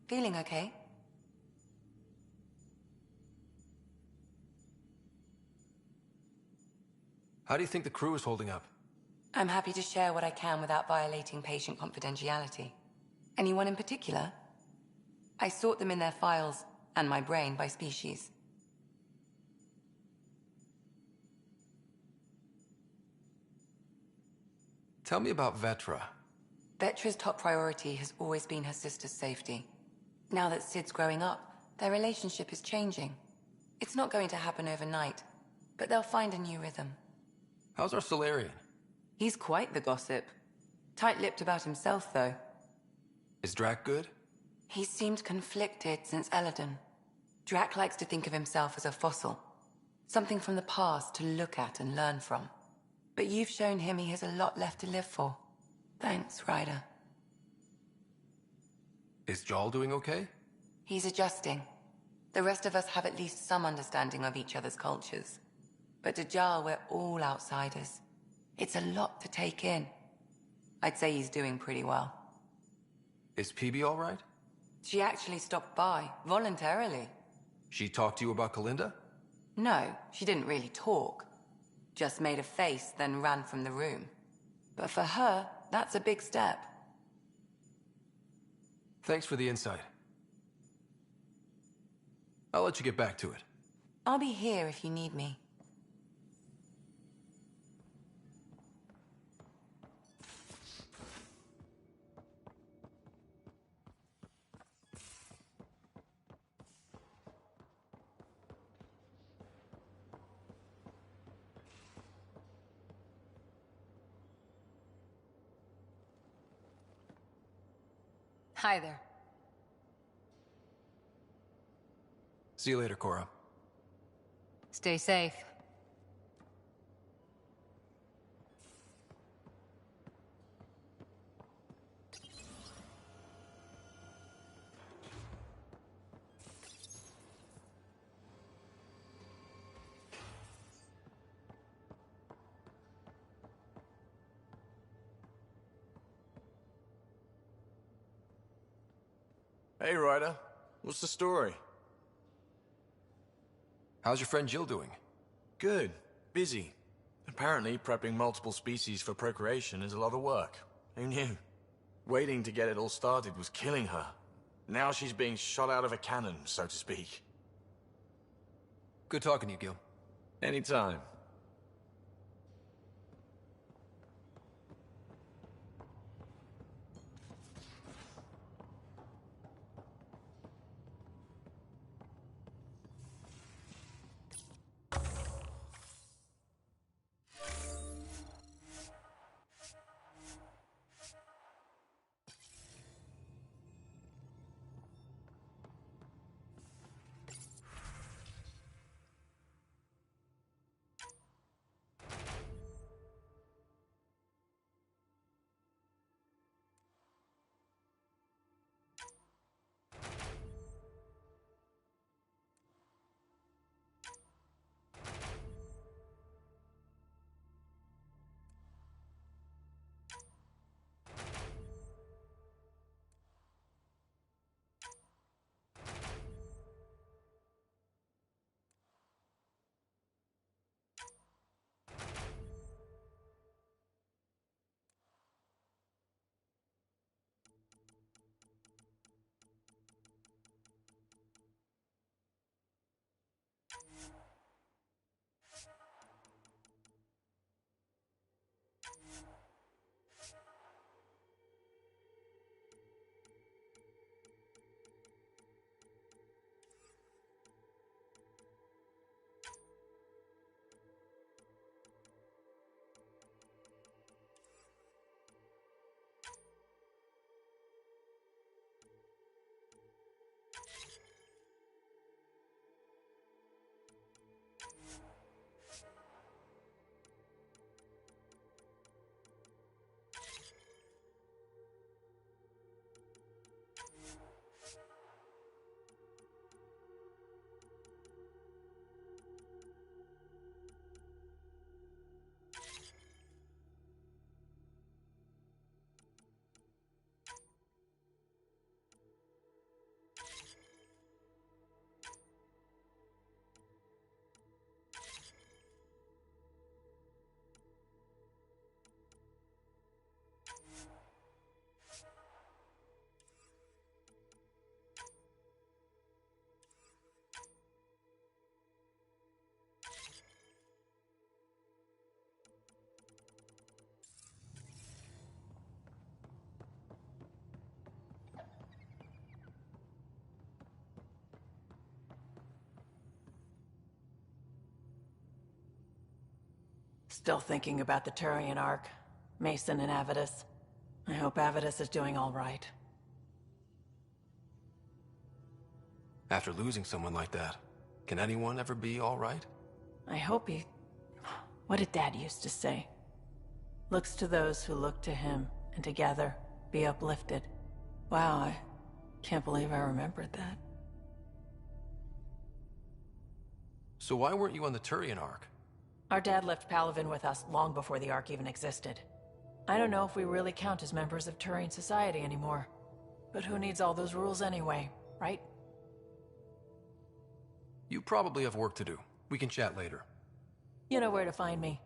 Feeling okay? How do you think the crew is holding up? I'm happy to share what I can without violating patient confidentiality. Anyone in particular? I sort them in their files, and my brain by species. Tell me about Vetra. Vetra's top priority has always been her sister's safety. Now that Sid's growing up, their relationship is changing. It's not going to happen overnight, but they'll find a new rhythm. How's our Solarian? He's quite the gossip. Tight-lipped about himself, though. Is Drac good? He's seemed conflicted since Eladon. Drac likes to think of himself as a fossil. Something from the past to look at and learn from. But you've shown him he has a lot left to live for. Thanks, Ryder. Is Jarl doing okay? He's adjusting. The rest of us have at least some understanding of each other's cultures. But to Jarl, we're all outsiders. It's a lot to take in. I'd say he's doing pretty well. Is PB all right? She actually stopped by, voluntarily. She talked to you about Kalinda? No, she didn't really talk. Just made a face, then ran from the room. But for her, that's a big step. Thanks for the insight. I'll let you get back to it. I'll be here if you need me. Hi there. See you later, Cora. Stay safe. Hey, Ryder. What's the story? How's your friend Jill doing? Good. Busy. Apparently, prepping multiple species for procreation is a lot of work. Who knew? Waiting to get it all started was killing her. Now she's being shot out of a cannon, so to speak. Good talking to you, Gil. Anytime. Still thinking about the Turian Ark, Mason and Avidus. I hope Avidus is doing all right. After losing someone like that, can anyone ever be all right? I hope he... What did Dad used to say? Looks to those who look to him, and together be uplifted. Wow, I can't believe I remembered that. So why weren't you on the Turian Ark? Our dad left Palaven with us long before the Ark even existed. I don't know if we really count as members of Turian society anymore. But who needs all those rules anyway, right? You probably have work to do. We can chat later. You know where to find me.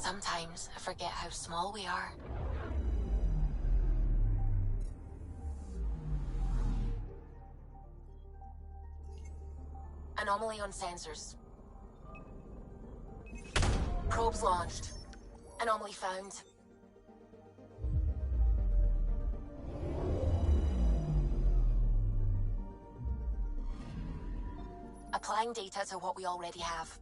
Sometimes I forget how small we are. Anomaly on sensors. Probes launched. Anomaly found. Applying data to what we already have.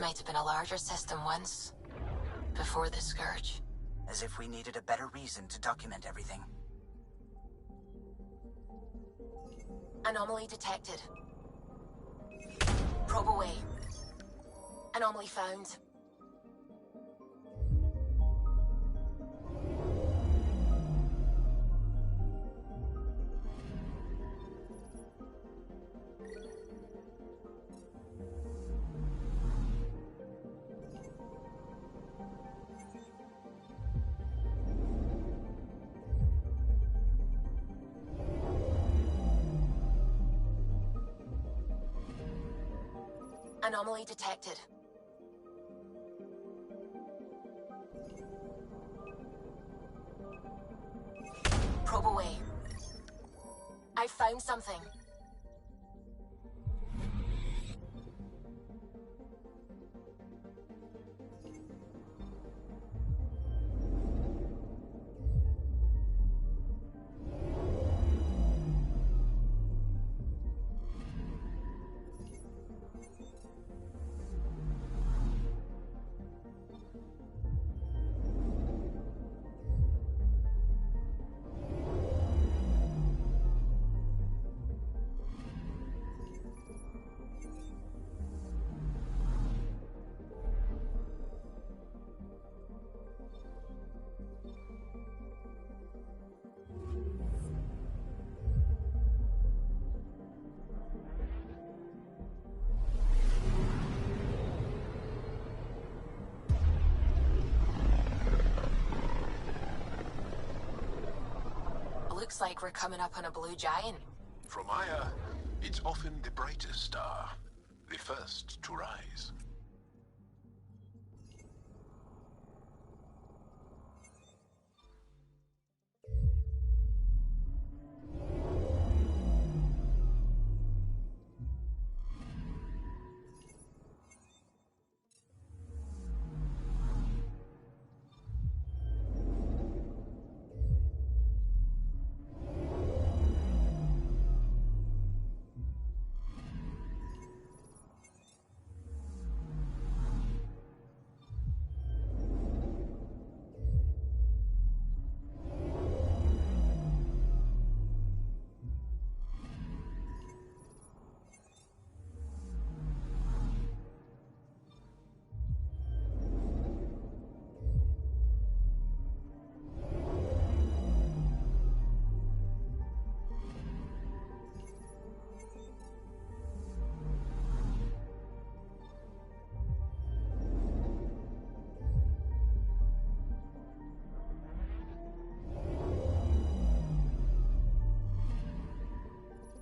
might have been a larger system once. Before the Scourge. As if we needed a better reason to document everything. Anomaly detected. Probe away. Anomaly found. Anomaly detected. Probe away. I found something. Looks like we're coming up on a blue giant. From Aya, it's often the brightest star, the first to rise.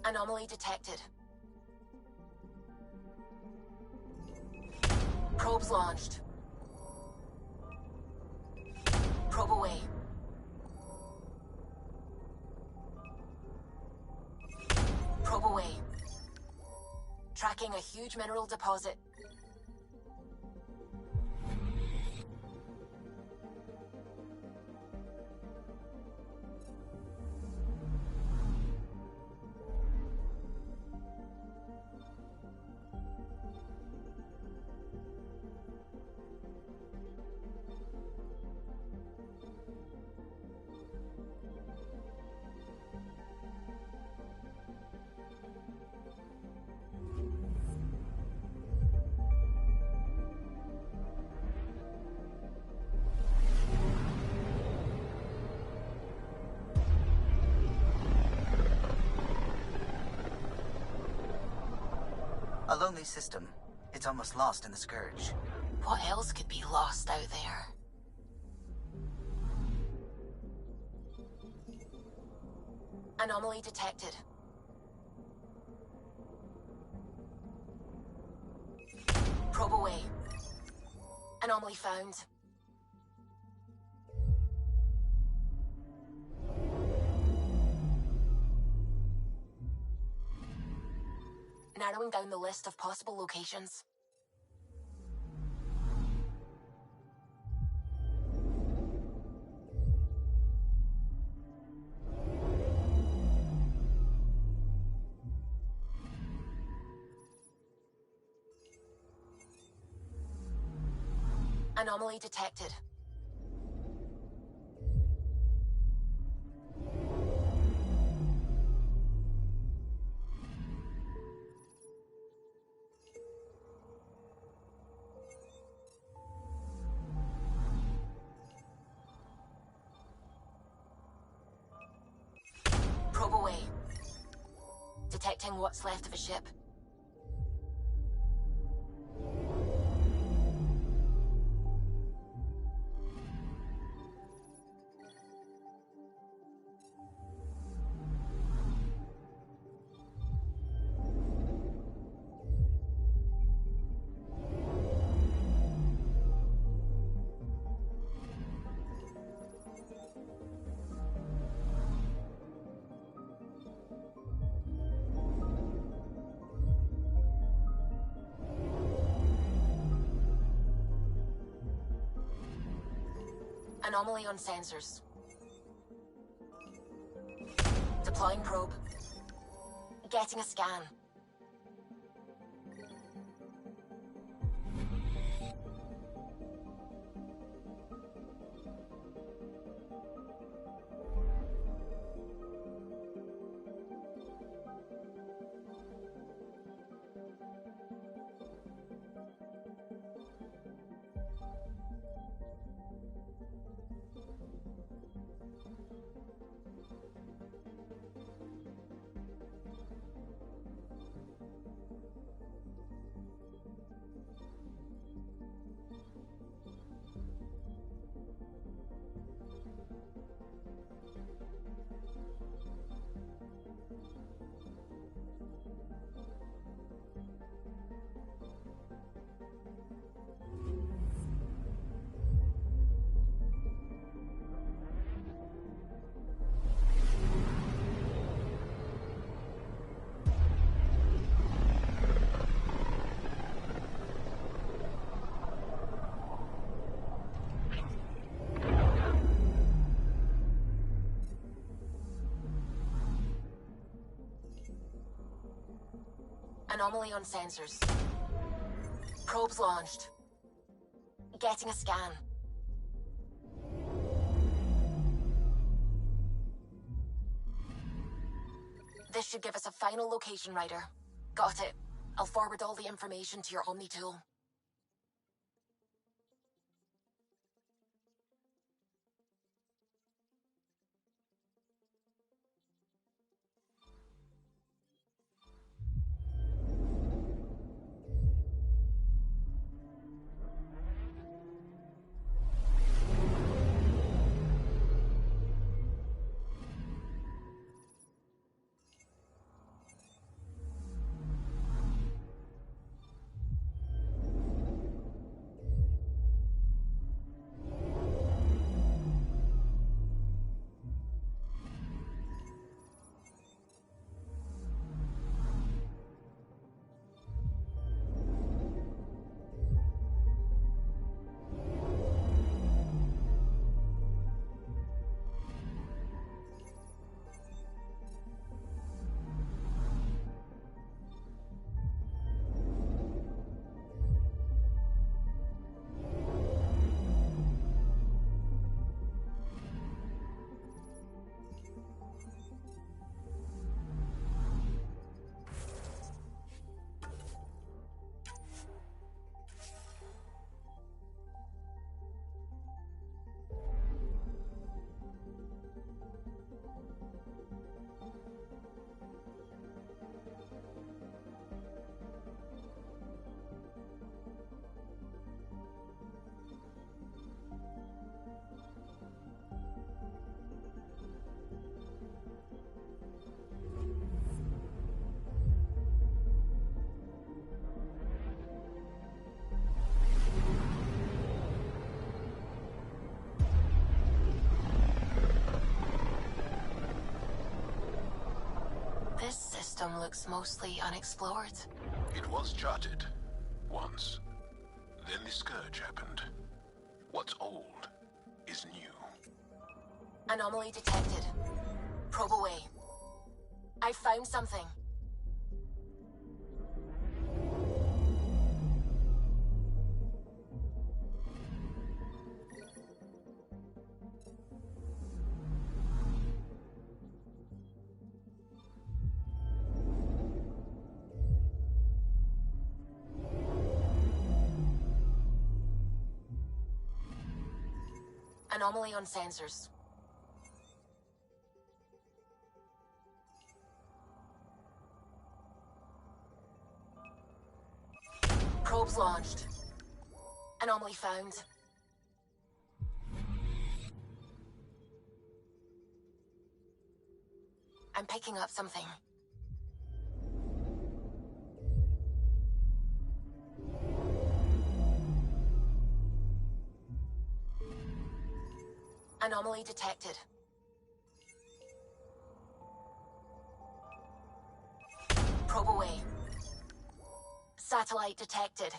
Anomaly detected. Probes launched. Probe away. Probe away. Tracking a huge mineral deposit. A lonely system. It's almost lost in the Scourge. What else could be lost out there? Anomaly detected. Probe away. Anomaly found. Narrowing down the list of possible locations. Anomaly detected. Probe away. Detecting what's left of a ship. Anomaly on sensors. Deploying probe. Getting a scan. Anomaly on sensors. Probes launched. Getting a scan. This should give us a final location, Ryder. Got it. I'll forward all the information to your Omni tool. This system looks mostly unexplored. It was charted. Once. Then the Scourge happened. What's old is new. Anomaly detected. Probe away. I found something. Anomaly on sensors. Probes launched. Anomaly found. I'm picking up something. Anomaly detected. Probe away. Satellite detected.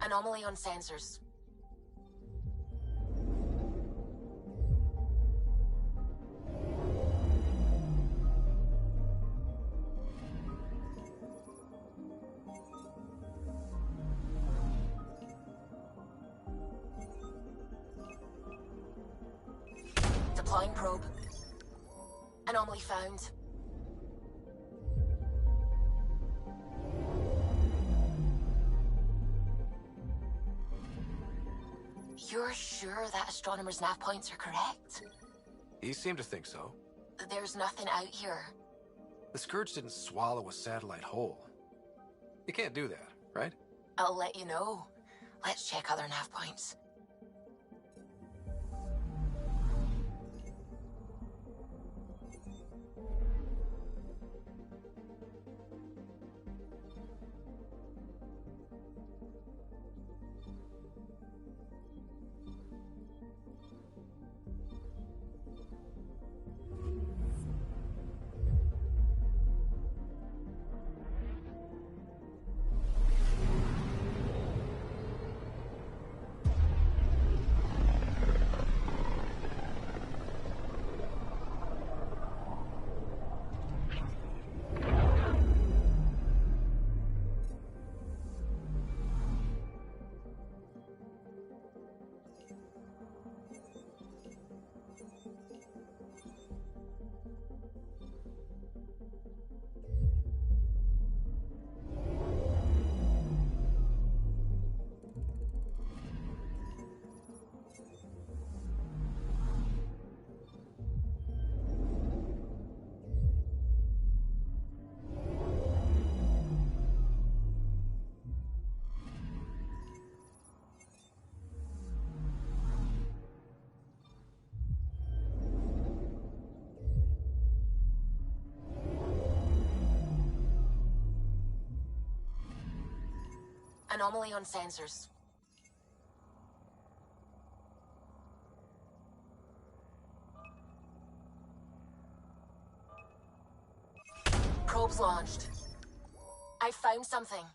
Anomaly on sensors. Deploying probe. Anomaly found. You're sure that astronomer's nav points are correct? He seemed to think so. There's nothing out here. The Scourge didn't swallow a satellite whole. You can't do that, right? I'll let you know. Let's check other nav points. Anomaly on sensors. Probes launched. I found something.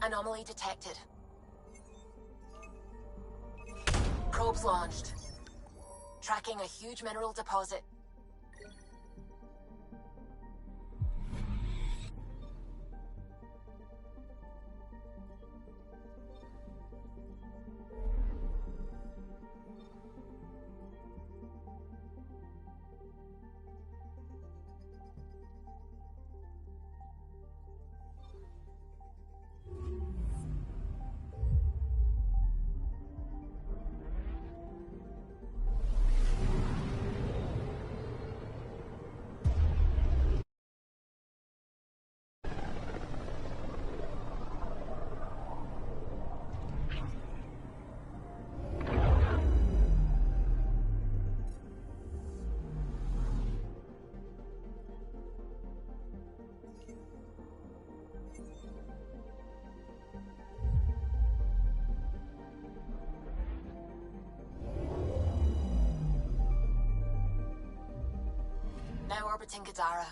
Anomaly detected. Probes launched. Tracking a huge mineral deposit. Now orbiting Gadara.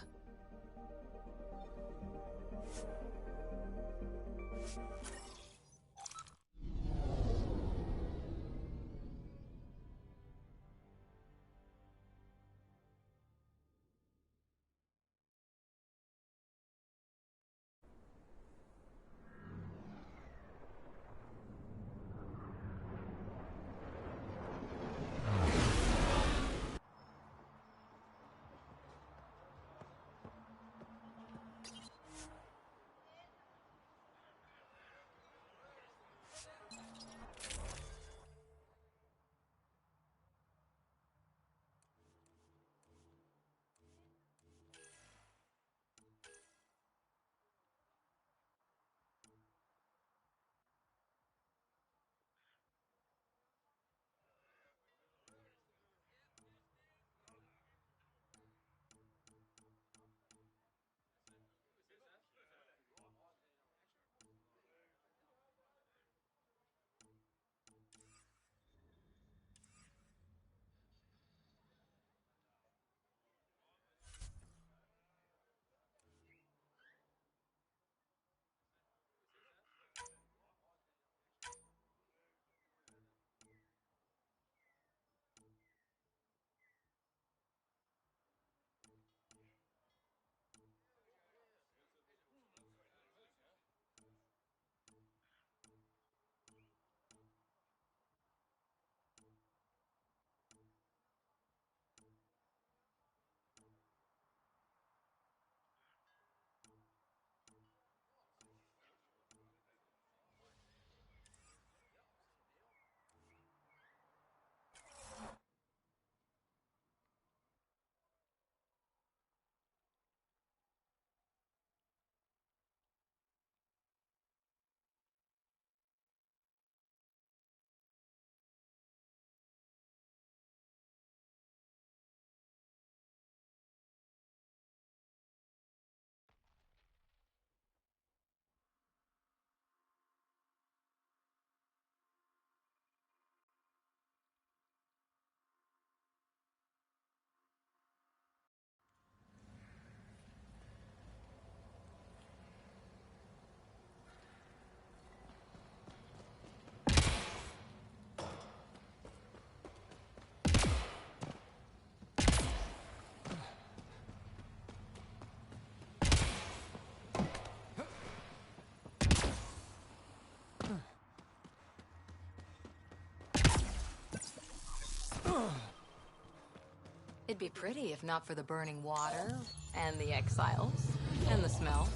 It'd be pretty if not for the burning water, and the exiles, and the smell.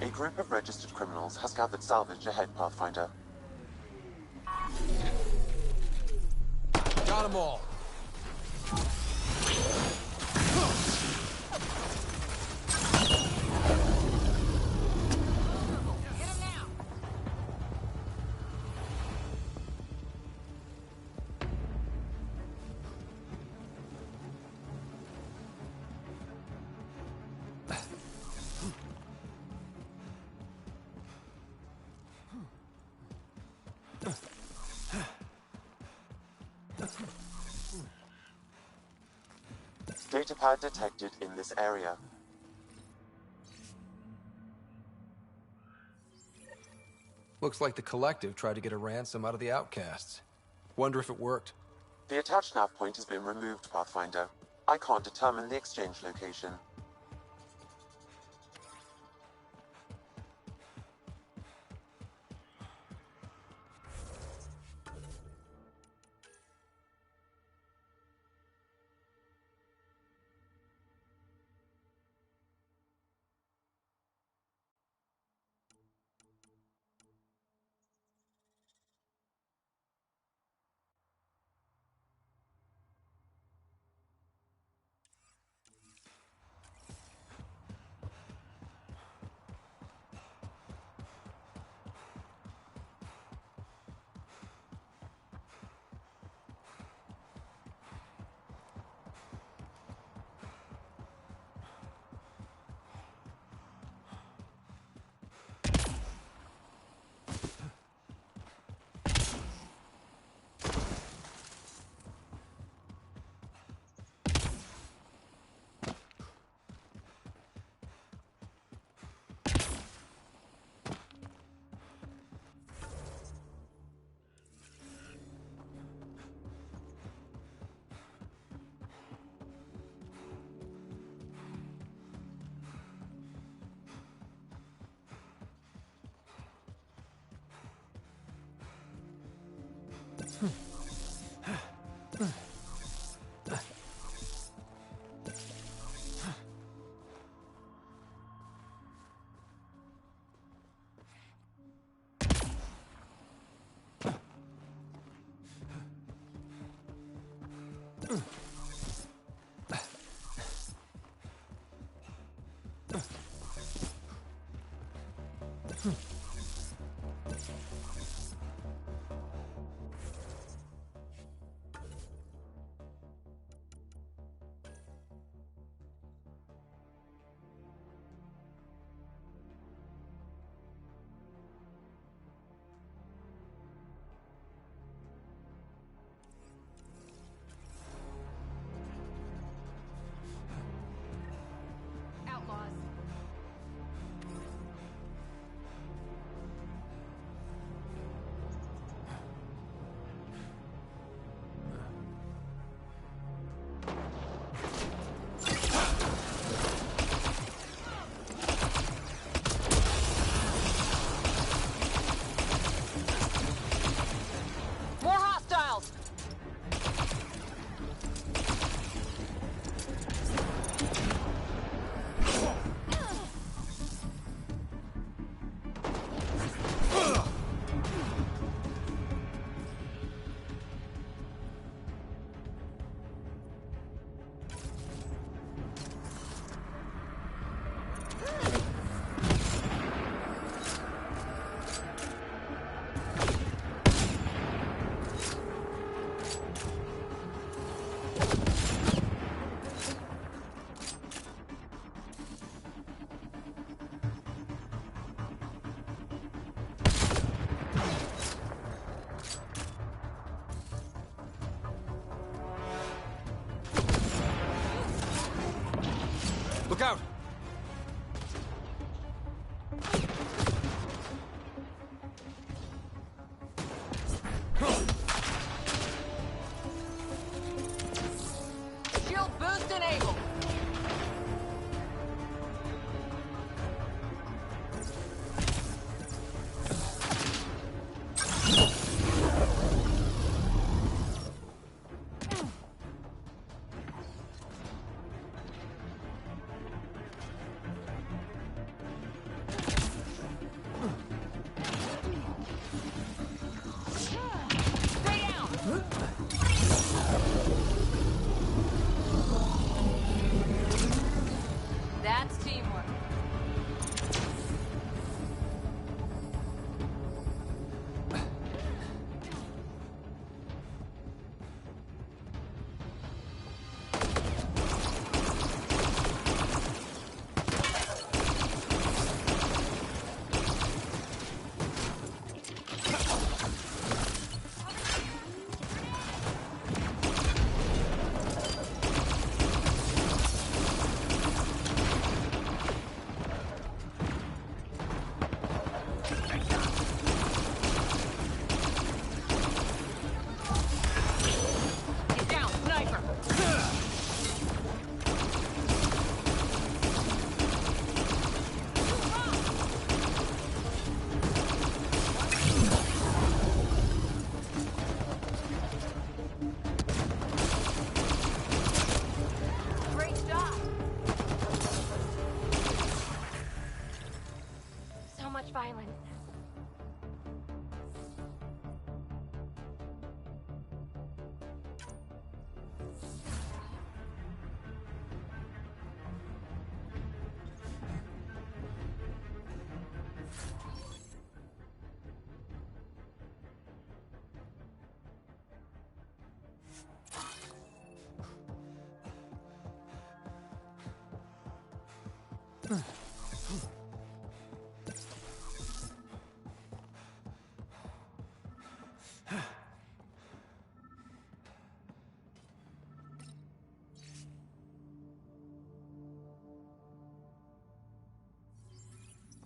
A group of registered criminals has gathered salvage ahead, Pathfinder. Got them all. Datapad detected in this area. Looks like the Collective tried to get a ransom out of the outcasts. Wonder if it worked. The attached nav point has been removed, Pathfinder. I can't determine the exchange location. Look out! Shield boost enabled.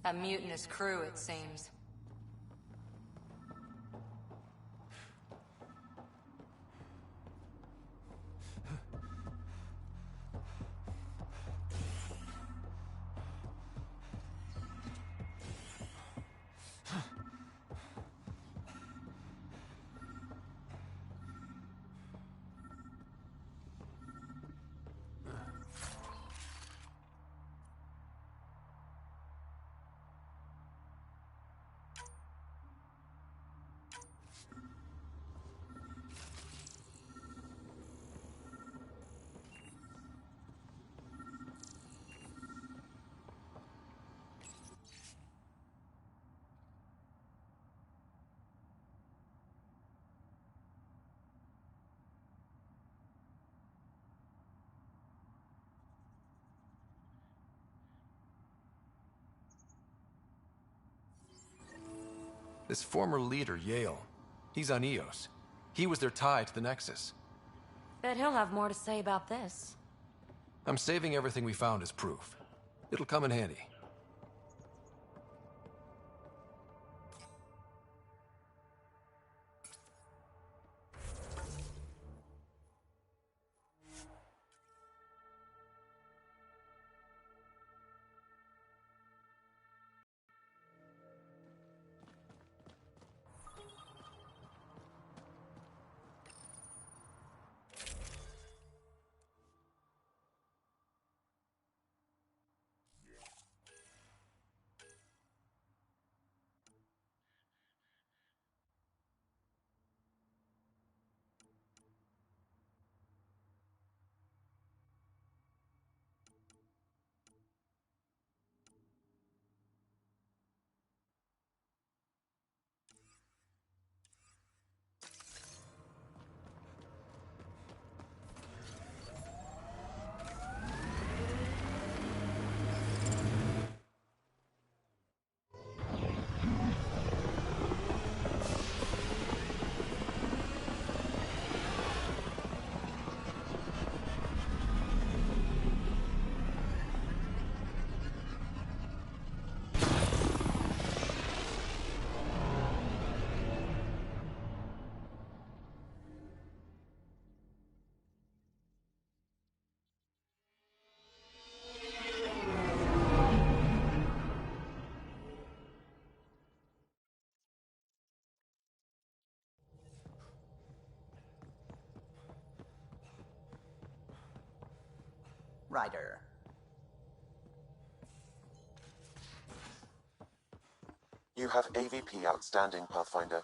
A mutinous crew, it seems. This former leader, Yale, he's on Eos. He was their tie to the Nexus. Bet he'll have more to say about this. I'm saving everything we found as proof. It'll come in handy. Ryder. You have AVP outstanding, Pathfinder.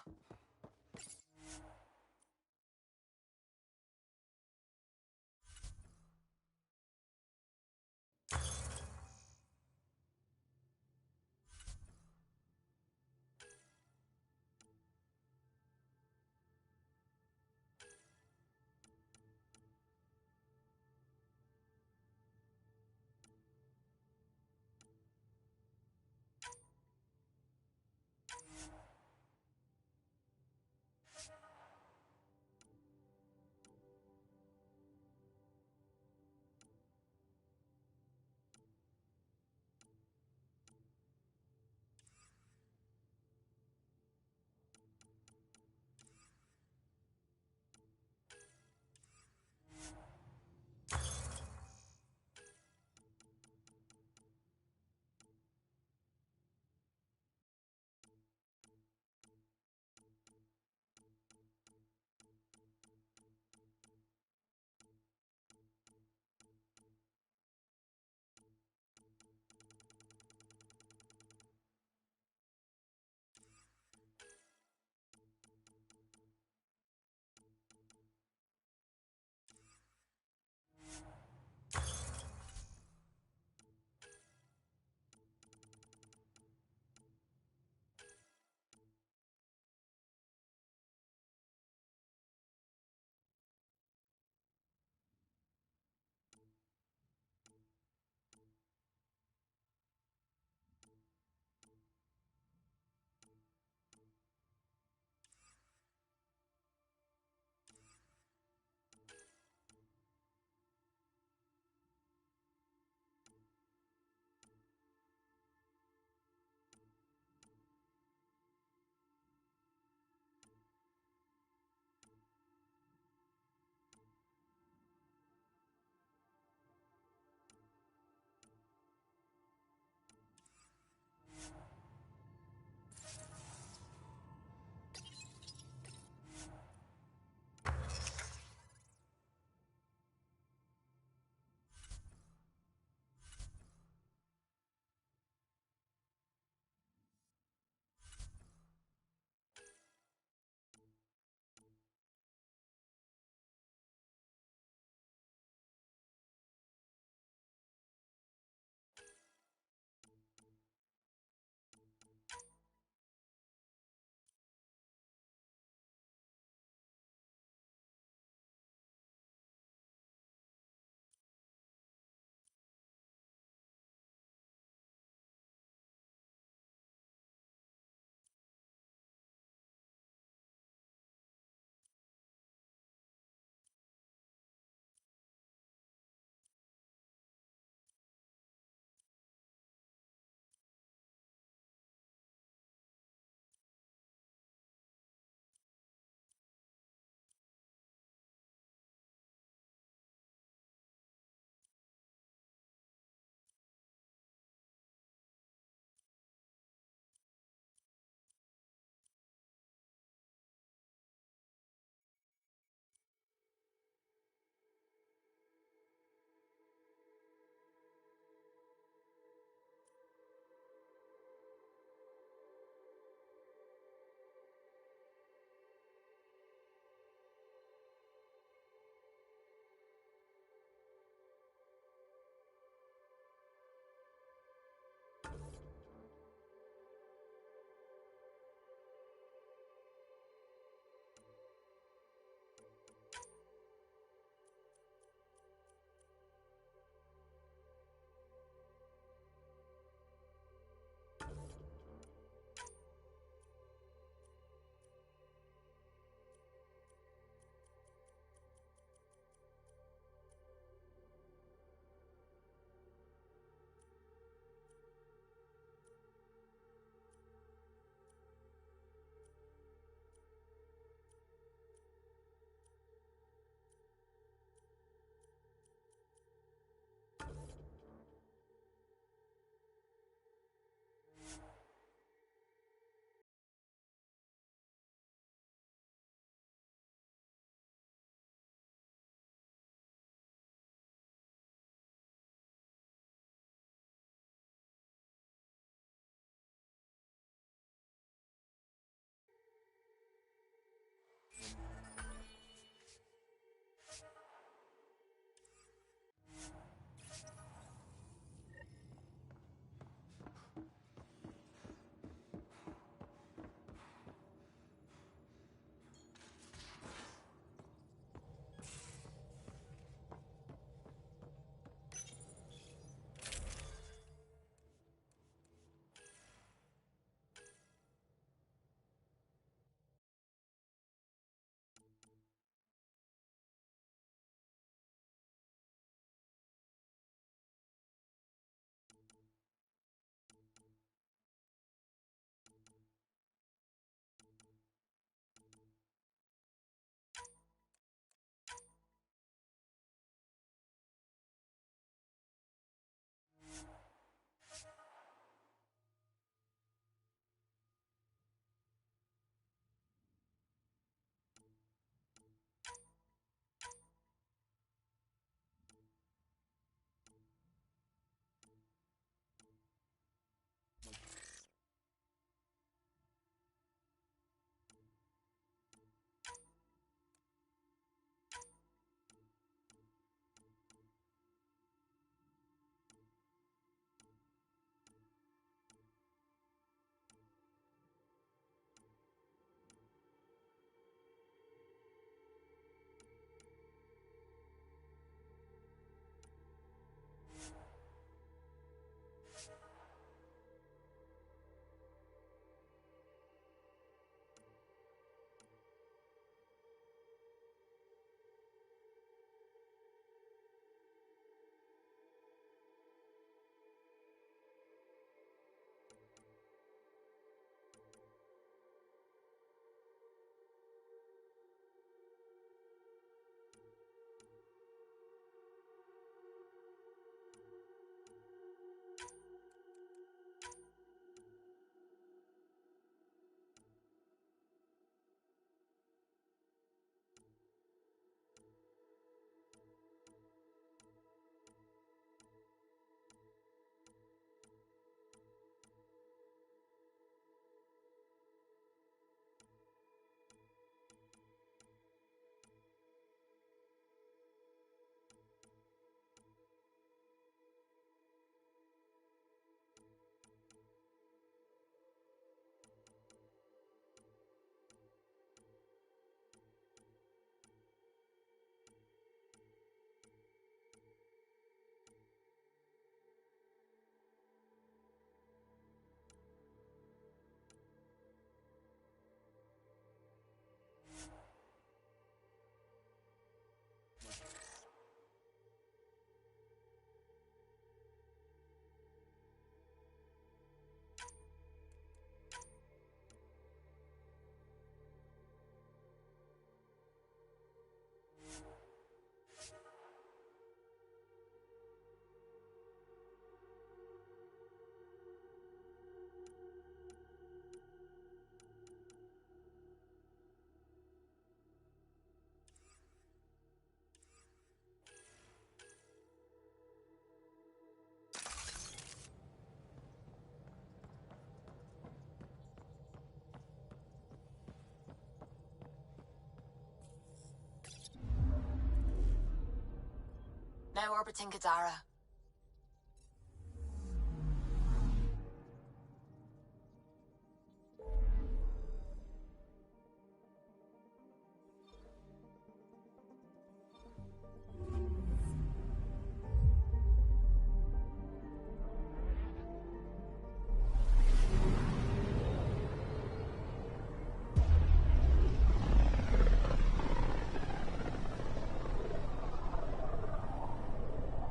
Now orbiting Gadara.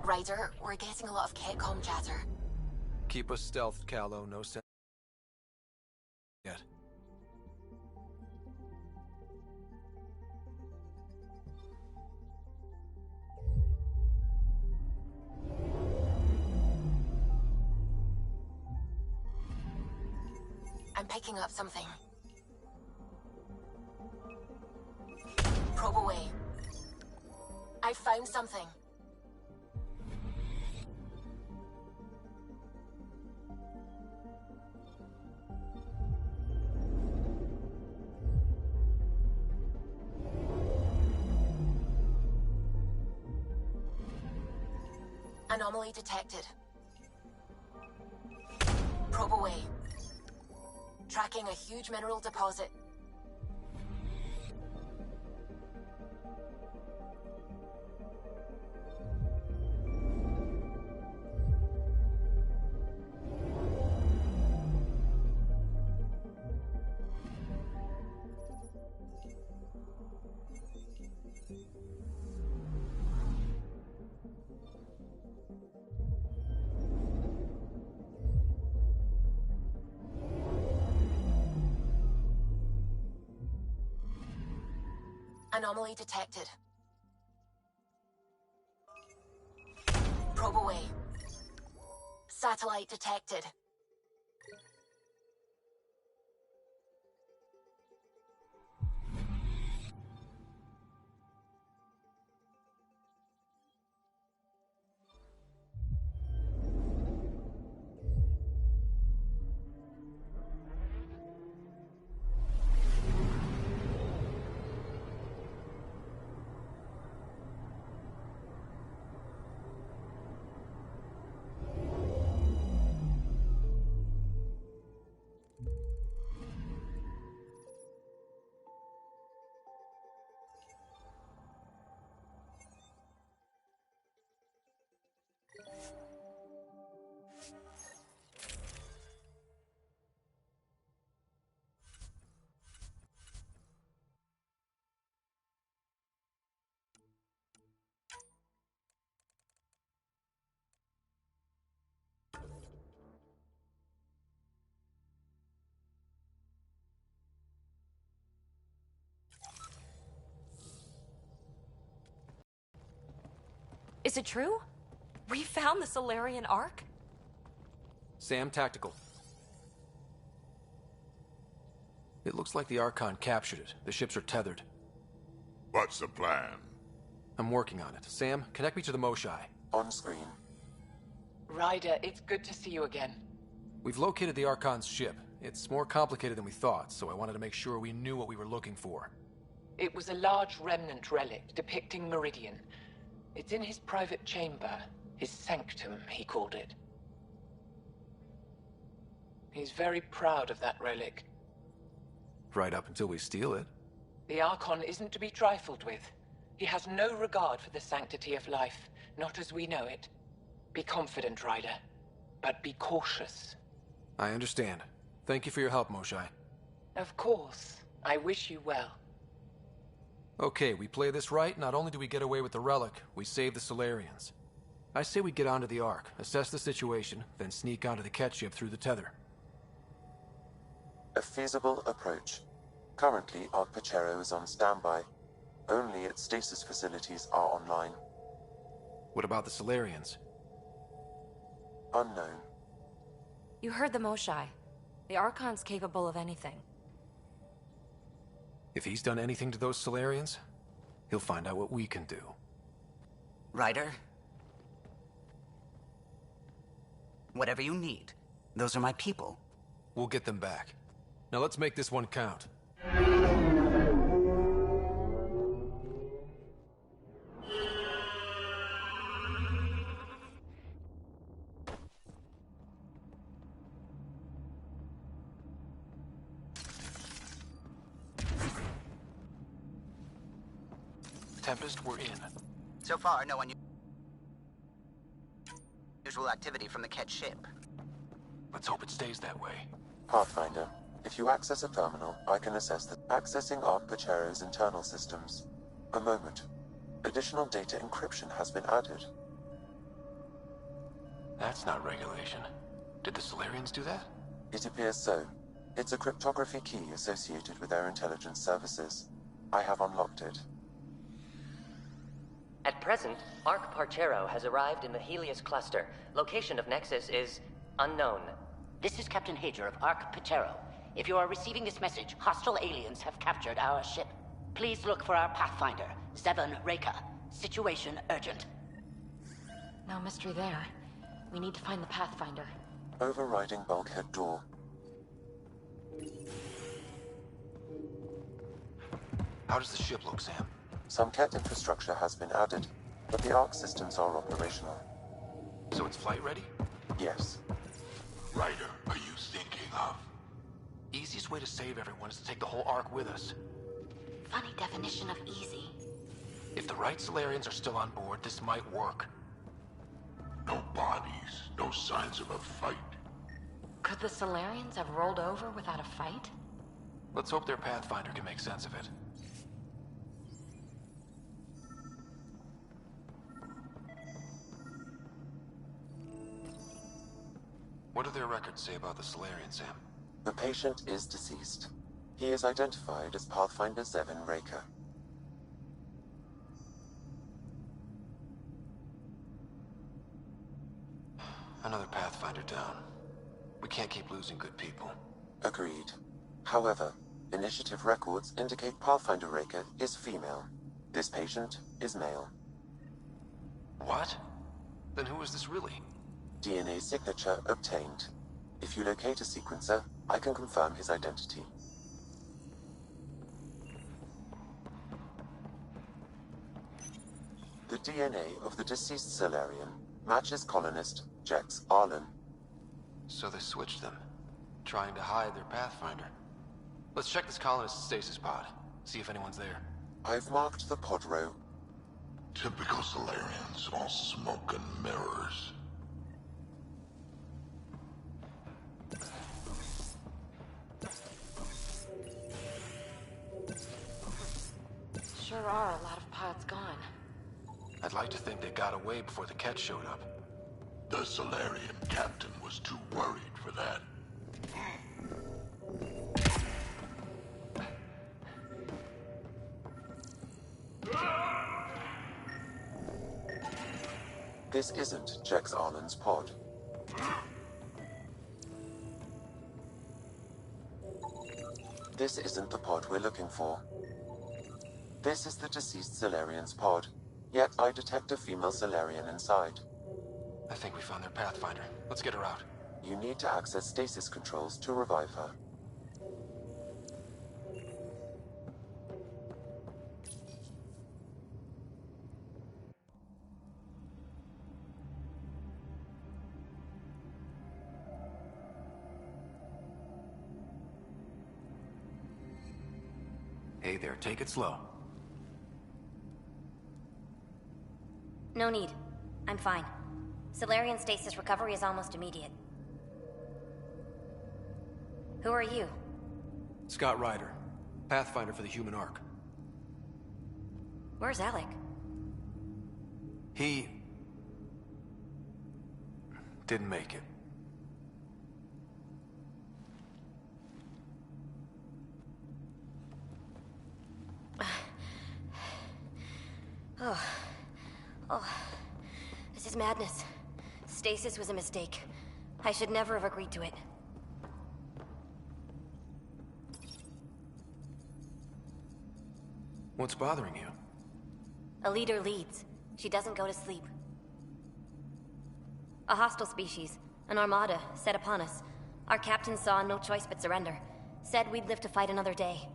Ryder, we're getting a lot of Ketcom chatter. Keep us stealthed, Callow. No sense yet. I'm picking up something. Probe away. I found something. Anomaly detected. Probe away. Tracking a huge mineral deposit. Anomaly detected. Probe away. Satellite detected. Is it true? We found the Solarian Ark? Sam, tactical. It looks like the Archon captured it. The ships are tethered. What's the plan? I'm working on it. Sam, connect me to the Moshai. On screen. Ryder, it's good to see you again. We've located the Archon's ship. It's more complicated than we thought, so I wanted to make sure we knew what we were looking for. It was a large remnant relic depicting Meridian. It's in his private chamber. His sanctum, he called it. He's very proud of that relic. Right up until we steal it. The Archon isn't to be trifled with. He has no regard for the sanctity of life, not as we know it. Be confident, Ryder, but be cautious. I understand. Thank you for your help, Moshai. Of course. I wish you well. Okay, we play this right, not only do we get away with the relic, we save the Solarians. I say we get onto the Ark, assess the situation, then sneak onto the Ket ship through the tether. A feasible approach. Currently, Ark Pachero is on standby. Only its stasis facilities are online. What about the Solarians? Unknown. You heard the Moshai. The Archon's capable of anything. If he's done anything to those Solarians, he'll find out what we can do. Ryder? Whatever you need. Those are my people. We'll get them back. Now let's make this one count. Tempest, we're in. So far, no unusual activity from the Ket ship. Let's hope it stays that way. Pathfinder, if you access a terminal, I can assess the accessing Ark Pachero's internal systems. A moment. Additional data encryption has been added. That's not regulation. Did the Solarians do that? It appears so. It's a cryptography key associated with their intelligence services. I have unlocked it. At present, Ark Parchero has arrived in the Helios cluster. Location of Nexus is unknown. This is Captain Hager of Ark Parchero. If you are receiving this message, hostile aliens have captured our ship. Please look for our Pathfinder, Zevon Reka. Situation urgent. No mystery there. We need to find the Pathfinder. Overriding bulkhead door. How does the ship look, Sam? Some Ket infrastructure has been added, but the Ark systems are operational. So it's flight ready? Yes. Ryder, are you thinking of? Easiest way to save everyone is to take the whole Ark with us. Funny definition of easy. If the right Solarians are still on board, this might work. No bodies, no signs of a fight. Could the Solarians have rolled over without a fight? Let's hope their Pathfinder can make sense of it. What do their records say about the Solarian, Sam? The patient is deceased. He is identified as Pathfinder Zevon Reka. Another Pathfinder down. We can't keep losing good people. Agreed. However, initiative records indicate Pathfinder Reka is female. This patient is male. What? Then who is this really? DNA signature obtained. If you locate a sequencer, I can confirm his identity. The DNA of the deceased Solarian matches colonist Jex Arlen. So they switched them, trying to hide their Pathfinder. Let's check this colonist's stasis pod, see if anyone's there. I've marked the pod row. Typical Solarians, all smoke and mirrors. Sure are a lot of pods gone. I'd like to think they got away before the Ket showed up. The Solarian captain was too worried for that. This isn't Jex Arlen's pod. This isn't the pod we're looking for. This is the deceased Solarian's pod, yet I detect a female Solarian inside. I think we found their Pathfinder. Let's get her out. You need to access stasis controls to revive her. Hey there, take it slow. No need. I'm fine. Solarian stasis recovery is almost immediate. Who are you? Scott Ryder, Pathfinder for the human Ark. Where's Alec? He didn't make it. Oh, this is madness. Stasis was a mistake. I should never have agreed to it. What's bothering you? A leader leads. She doesn't go to sleep. A hostile species, an armada, set upon us. Our captain saw no choice but surrender. Said we'd live to fight another day.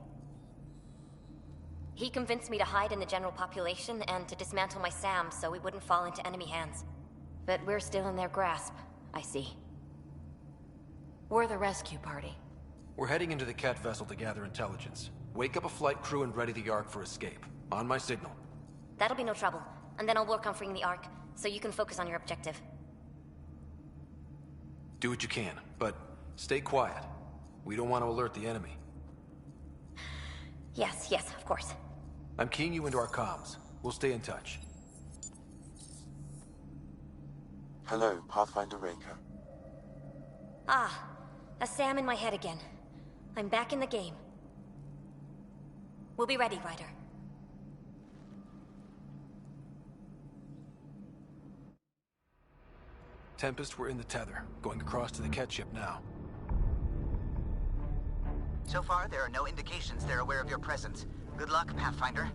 He convinced me to hide in the general population and to dismantle my SAM so we wouldn't fall into enemy hands. But we're still in their grasp, I see. We're the rescue party. We're heading into the Ket vessel to gather intelligence. Wake up a flight crew and ready the Ark for escape. On my signal. That'll be no trouble. And then I'll work on freeing the Ark, so you can focus on your objective. Do what you can, but stay quiet. We don't want to alert the enemy. Yes, of course. I'm keying you into our comms. We'll stay in touch. Hello, Pathfinder Raker. Ah, a Sam in my head again. I'm back in the game. We'll be ready, Ryder. Tempest, we're in the tether, going across to the Ket ship now. So far, there are no indications they're aware of your presence. Good luck, Pathfinder.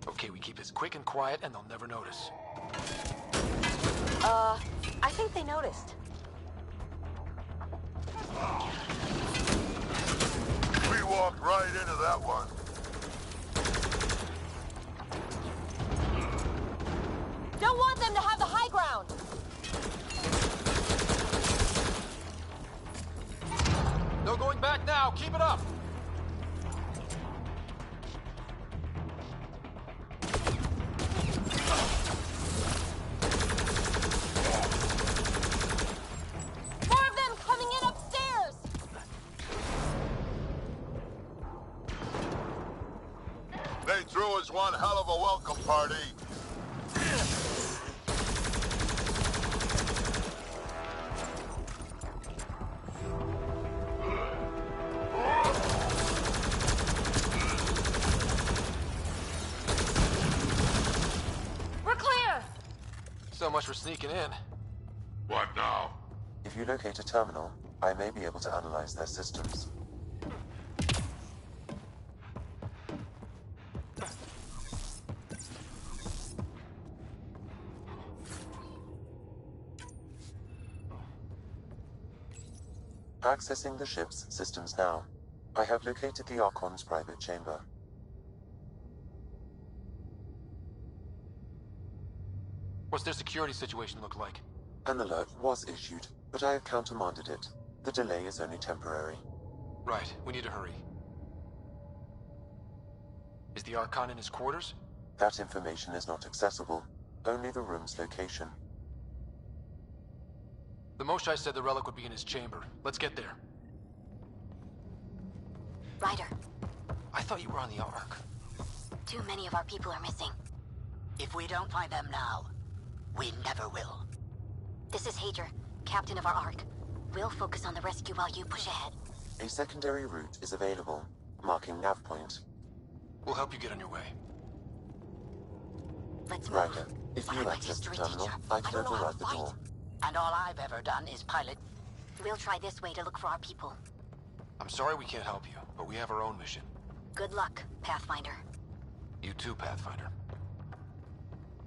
Okay, we keep this quick and quiet, and they'll never notice. I think they noticed. We walked right into that one. Don't want them to have the high ground! No going back now! Keep it up! More of them coming in upstairs! They threw us one hell of a welcome party. We're clear! So much for sneaking in. What now? If you locate a terminal, I may be able to analyze their systems. Accessing the ship's systems now. I have located the Archon's private chamber. What's their security situation look like? An alert was issued, but I have countermanded it. The delay is only temporary. Right, we need to hurry. Is the Archon in his quarters? That information is not accessible. Only the room's location. The Moshai said the relic would be in his chamber. Let's get there. Ryder, I thought you were on the Ark. too many of our people are missing. If we don't find them now, we never will. This is Hager, captain of our Ark. We'll focus on the rescue while you push ahead. A secondary route is available, marking nav point. We'll help you get on your way. Let's move. Ryder, if you I'm a access the history terminal, teacher. I can don't know how override to the fight. door. And all I've ever done is pilot. We'll try this way to look for our people. I'm sorry we can't help you, but we have our own mission. Good luck, Pathfinder. You too, Pathfinder.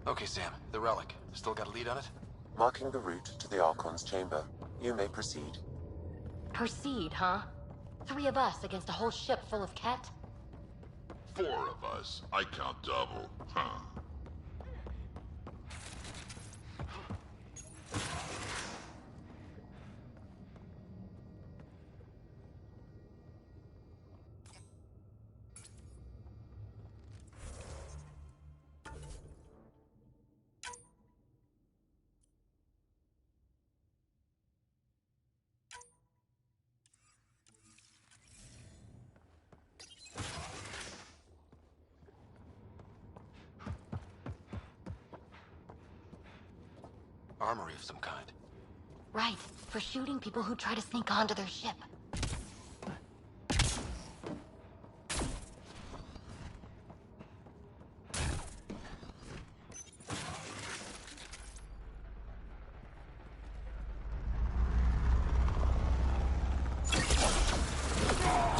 Okay, Sam, the relic. Still got a lead on it? Marking the route to the Archon's chamber. You may proceed. Proceed, huh? 3 of us against a whole ship full of Ket? 4 of us. I count double. Huh. Armory of some kind. Right, for shooting people who try to sneak onto their ship.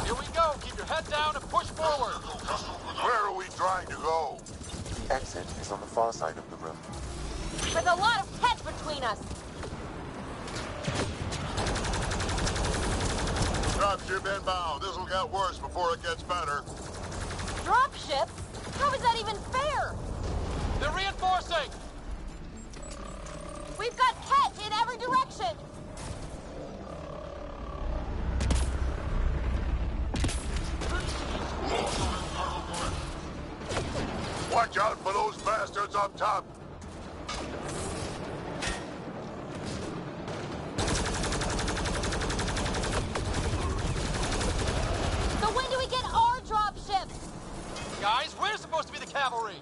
Here we go! Keep your head down and push forward! Where are we trying to go? The exit is on the far side of the room. With a lot of Ket between us! Dropship inbound. This'll get worse before it gets better. Dropship? How is that even fair? They're reinforcing! We've got Ket in every direction! Watch out for those bastards up top! So when do we get our dropship? Guys, we're supposed to be the cavalry!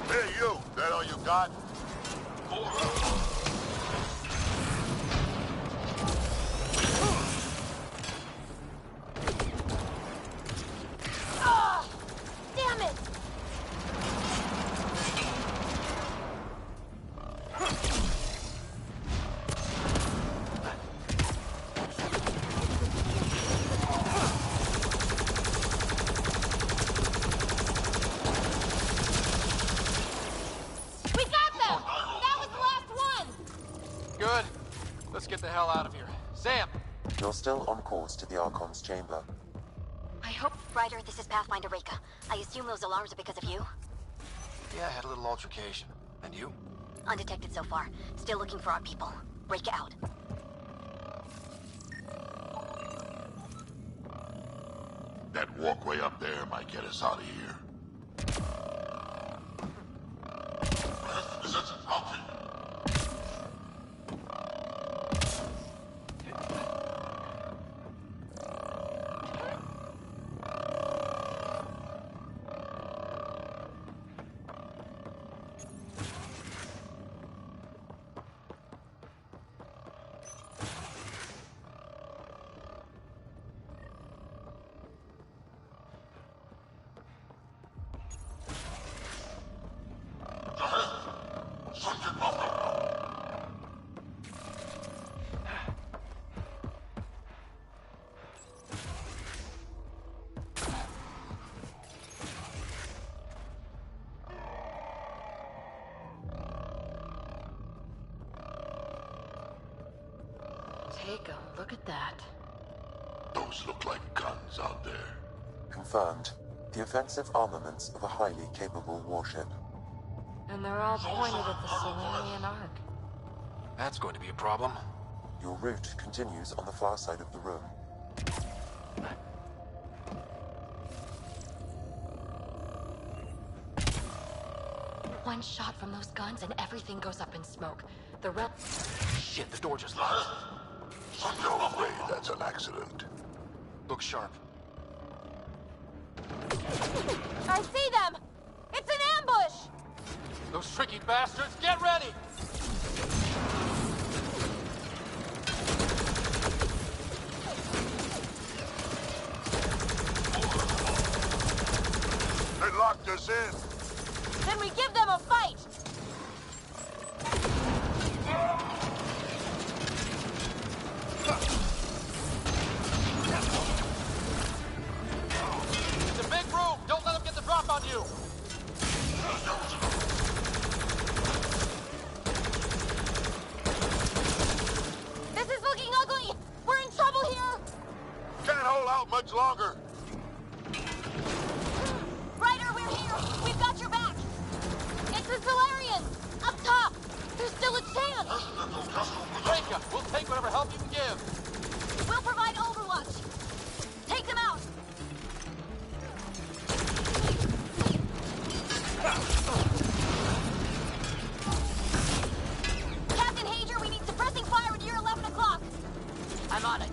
Hey, you! That all you got? Ah! Damn it! We got them! That was the last one! Good. Let's get the hell out of here. Sam! You're still on course to the Archon's chamber. I hope... Ryder, this is Pathfinder Reka. I assume those alarms are because of you? Yeah, I had a little altercation. And you? Undetected so far. Still looking for our people. Reka out. That walkway up there might get us out of here. Take a look at that. Those look like guns out there. Confirmed. The offensive armaments of a highly capable warship. And they're all pointed at the Solarian Ark. That's going to be a problem. Your route continues on the far side of the room. One shot from those guns and everything goes up in smoke. The rel... Shit, the door just locked. No way that's an accident. Look sharp. I see them! It's an ambush! Those tricky bastards, get ready! They locked us in. Then we give them a fight! It's a big room! Don't let them get the drop on you! This is looking ugly! We're in trouble here! Can't hold out much longer. Ryder, we're here! We've got your back! It's the Solarians! Up top! There's still a chance! Reka, we'll take whatever help you can give! We'll provide overwatch! Take them out! Captain Hager, we need suppressing fire near 11 o'clock! I'm on it.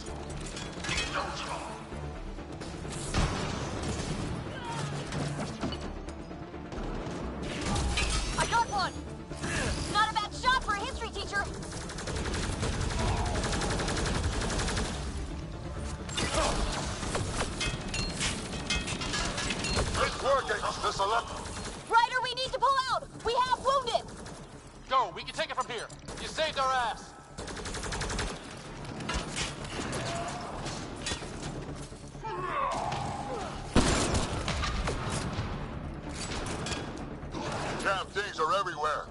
I got one! Not a bad shot for a history teacher! It's working. This Ryder, we need to pull out! We have wounded! Go, we can take it from here. You saved our ass. damn things are everywhere.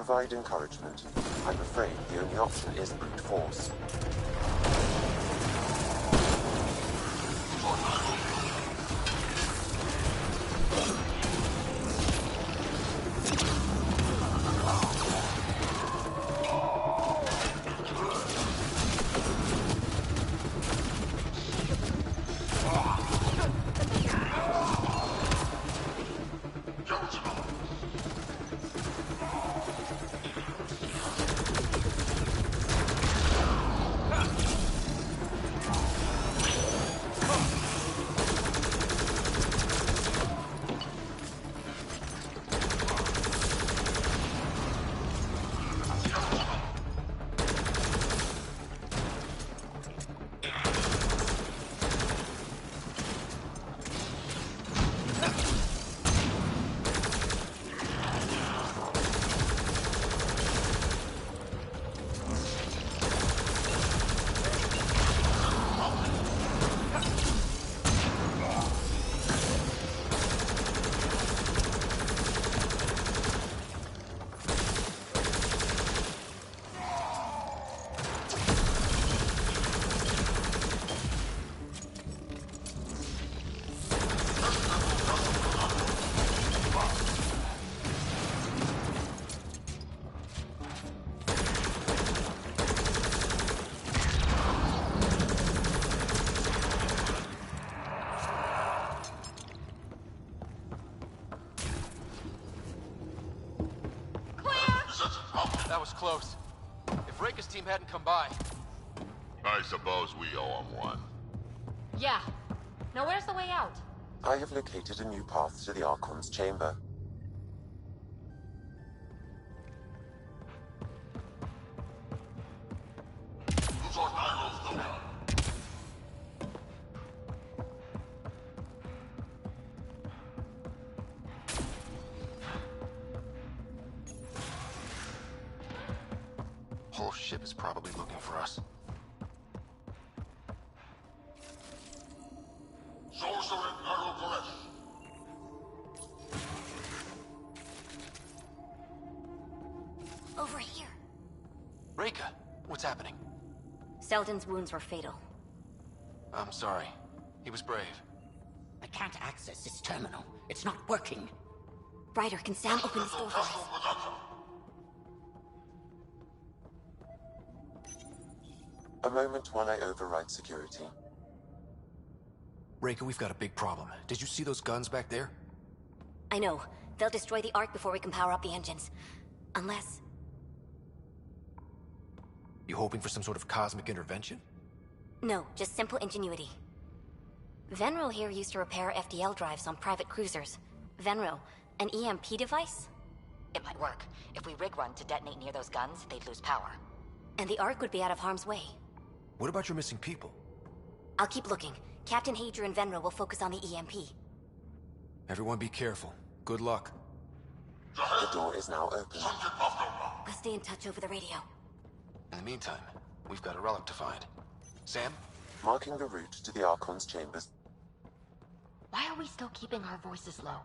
provide encouragement. I'm afraid the only option is brute force. That was close. If Reika's team hadn't come by... I suppose we owe him one. Yeah. Now where's the way out? I have located a new path to the Archon's chamber. Whole ship is probably looking for us. Over here. Reika, what's happening? Selden's wounds were fatal. I'm sorry. He was brave. I can't access this terminal. It's not working. Ryder, can Sam open this door for us? A moment when I override security. Reika, we've got a big problem. Did you see those guns back there? I know. They'll destroy the Ark before we can power up the engines. Unless... You hoping for some sort of cosmic intervention? No, just simple ingenuity. Venril here used to repair FDL drives on private cruisers. Venril, an EMP device? It might work. If we rig one to detonate near those guns, they'd lose power. And the Ark would be out of harm's way. What about your missing people? I'll keep looking. Captain Hadra and Venril will focus on the EMP. Everyone be careful. Good luck. The door is now open. I'll stay in touch over the radio. In the meantime, we've got a relic to find. Sam? Marking the route to the Archon's chambers. Why are we still keeping our voices low?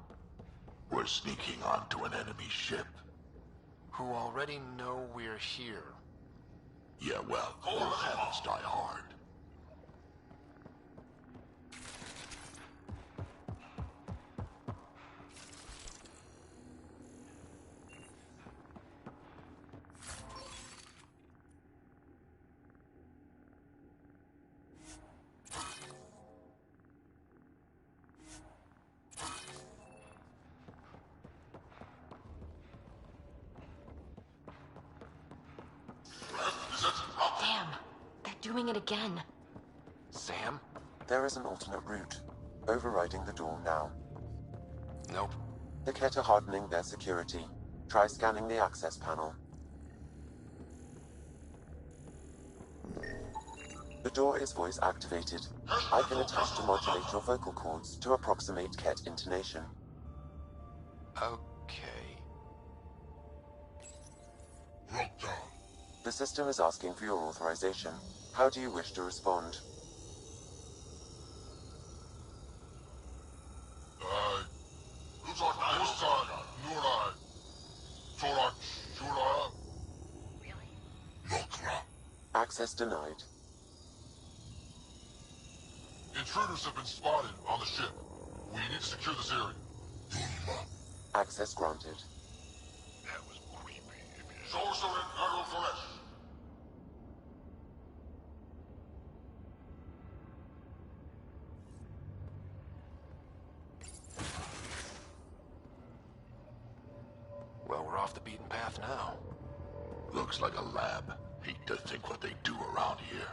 We're sneaking onto an enemy ship. Who already know we're here. Yeah, well, your habits die hard. Damn, they're doing it again. Sam? There is an alternate route. Overriding the door now. Nope. The Ket are hardening their security. Try scanning the access panel. The door is voice activated. I can attach to modulate your vocal cords to approximate Ket intonation. Okay. The system is asking for your authorization. How do you wish to respond? Access denied. Intruders have been spotted on the ship. We need to secure this area. Access granted. That was creepy. Source of cargo flesh. Well, we're off the beaten path now. Looks like a lab. Hate to think what they do around here.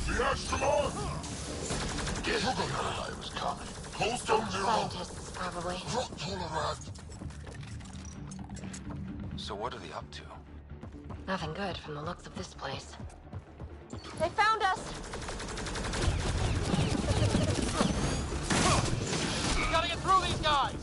The astronaut! Guess the guy was coming. Coastal Zero. Scientists, probably. So what are they up to? Nothing good from the looks of this place. They found us! We gotta get through these guys!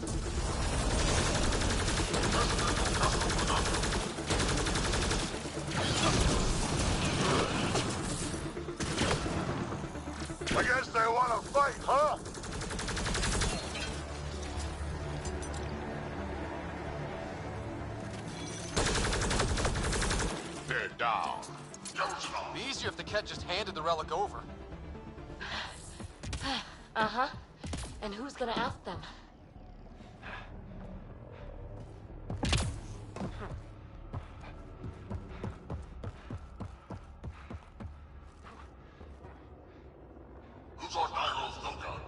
I guess they want to fight, huh? They're down. Be easier if the Ket just handed the relic over. Uh-huh. And who's gonna ask them? Who's on Nairo's lookout?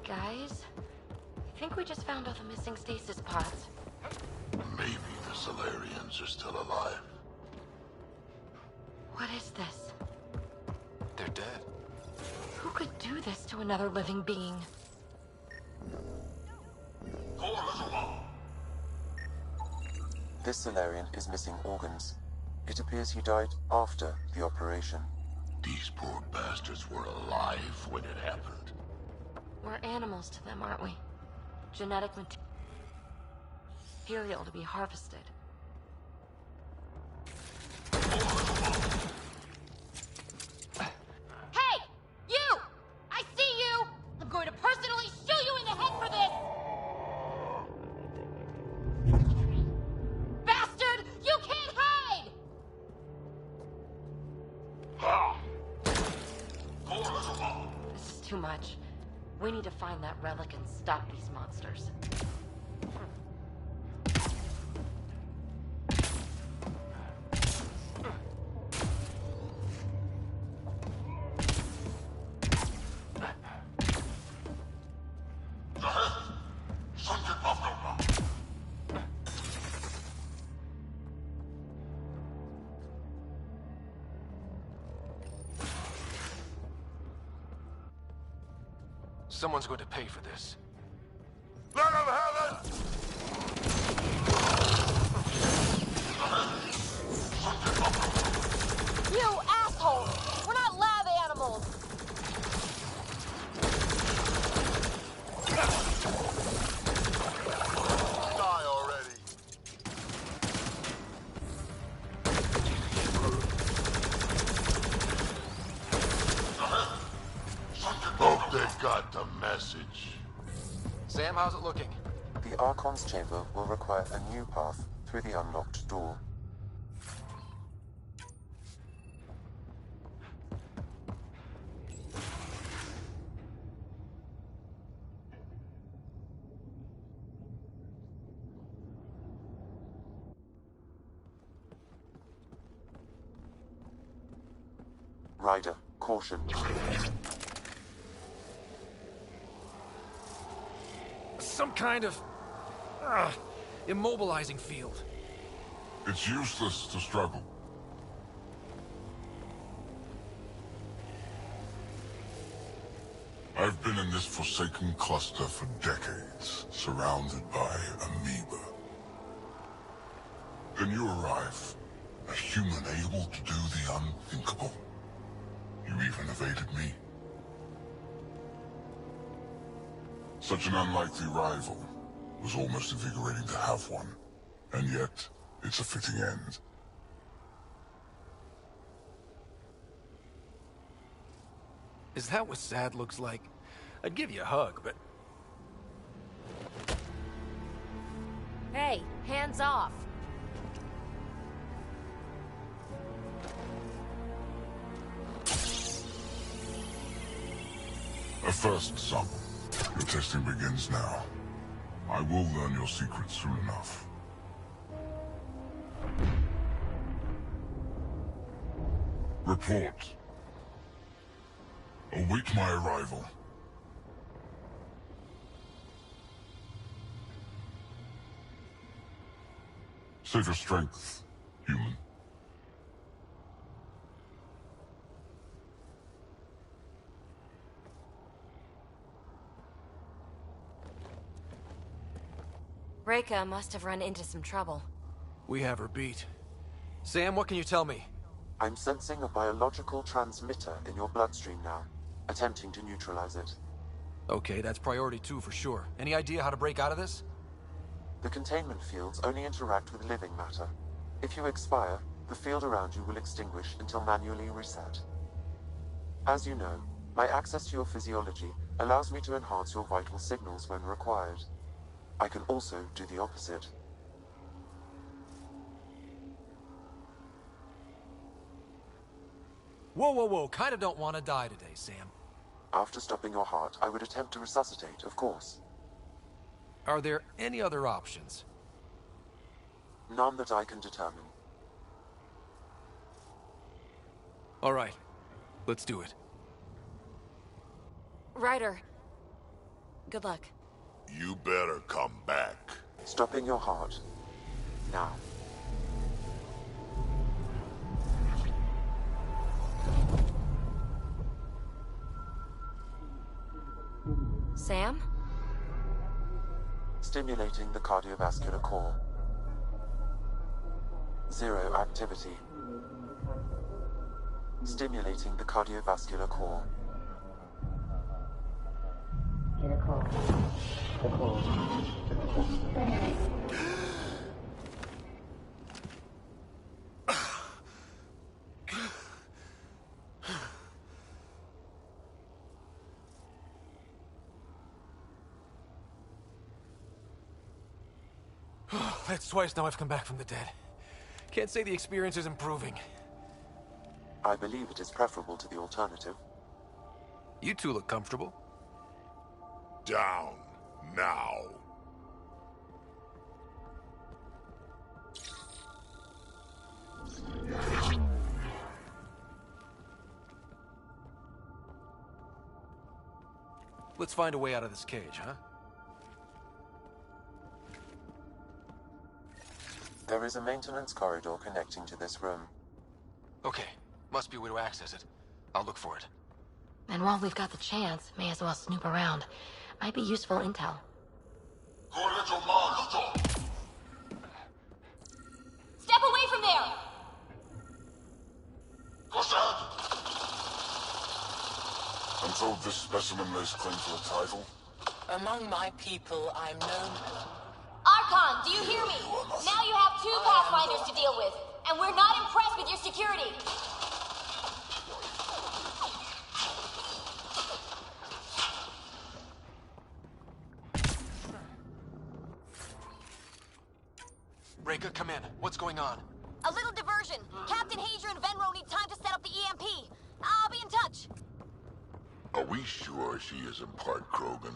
Guys, I think we just found all the missing stasis pods. Maybe the Solarians are still alive. What is this? They're dead. Who could do this to another living being? This Solarian is missing organs. It appears he died after the operation. These poor bastards were alive when it happened. We're animals to them, aren't we? Genetic material to be harvested. Hey! You! I see you! I'm going to personally shoot you in the head for this! Bastard! You can't hide! This is too much. We need to find that relic and stop these monsters. Someone's going to pay for this. Let him have it! You asshole! We're not lab animals! Die already! Hope they got the message. Sam, how's it looking? The Archon's chamber will require a new path through the unlocked door. Ryder, caution. Some kind of... immobilizing field. It's useless to struggle. I've been in this forsaken cluster for decades, surrounded by amoeba. Then you arrive, a human able to do the unthinkable. You even evaded me. Such an unlikely rival. Was almost invigorating to have one. And yet, it's a fitting end. Is that what sad looks like? I'd give you a hug, but... Hey, hands off. A first, son. Your testing begins now. I will learn your secrets soon enough. Report. Await my arrival. Save your strength, human. Reka must have run into some trouble. We have her beat. Sam, what can you tell me? I'm sensing a biological transmitter in your bloodstream now, attempting to neutralize it. Okay, that's priority 2 for sure. Any idea how to break out of this? The containment fields only interact with living matter. If you expire, the field around you will extinguish until manually reset. As you know, my access to your physiology allows me to enhance your vital signals when required. I can also do the opposite. Whoa, whoa, whoa. Kinda don't want to die today, Sam. After stopping your heart, I would attempt to resuscitate, of course. Are there any other options? None that I can determine. All right. Let's do it. Ryder. Good luck. You better come back. Stopping your heart. Now. Sam? Stimulating the cardiovascular core. 0 activity. Stimulating the cardiovascular core. That's twice now I've come back from the dead. Can't say the experience is improving. I believe it is preferable to the alternative. You two look comfortable. Down, now. Let's find a way out of this cage, huh? There is a maintenance corridor connecting to this room. Okay. Must be a way to access it. I'll look for it. And while we've got the chance, may as well snoop around. Might be useful intel. Step away from there! And so this specimen lays claim to a title? Among my people, I'm known... Archon, do you hear me? Now you have 2 Pathfinders to deal with, and we're not impressed with your security. Reka, come in. What's going on? A little diversion. Captain Hager and Venro need time to set up the EMP. I'll be in touch. Are we sure she isn't part Krogan?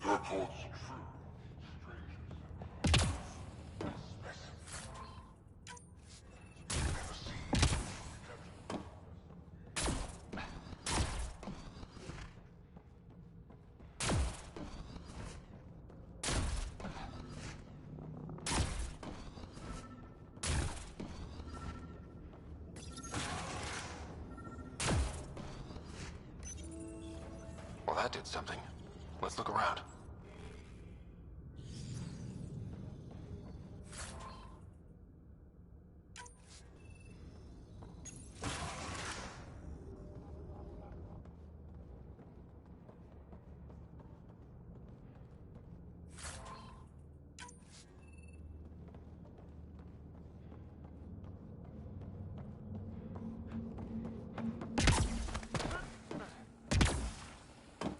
The report's true. Well, that did something. Let's look around.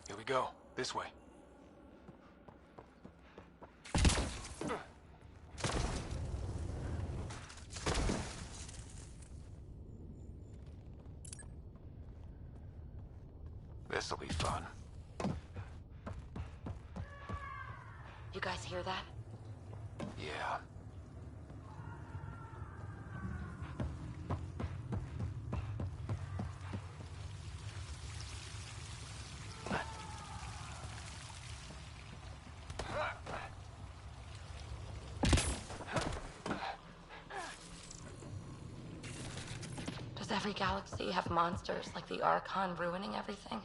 Here we go. This way. This'll be fun. You guys hear that? Yeah. Does every galaxy have monsters like the Archon ruining everything?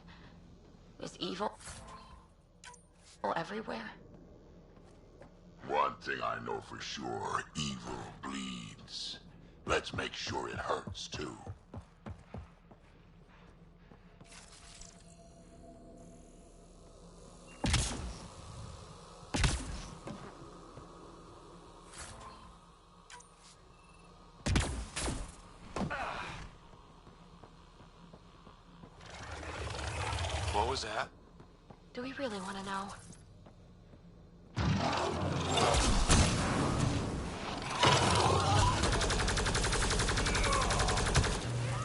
Is evil everywhere? One thing I know for sure, evil bleeds. Let's make sure it hurts, too. What was that? Do we really want to know?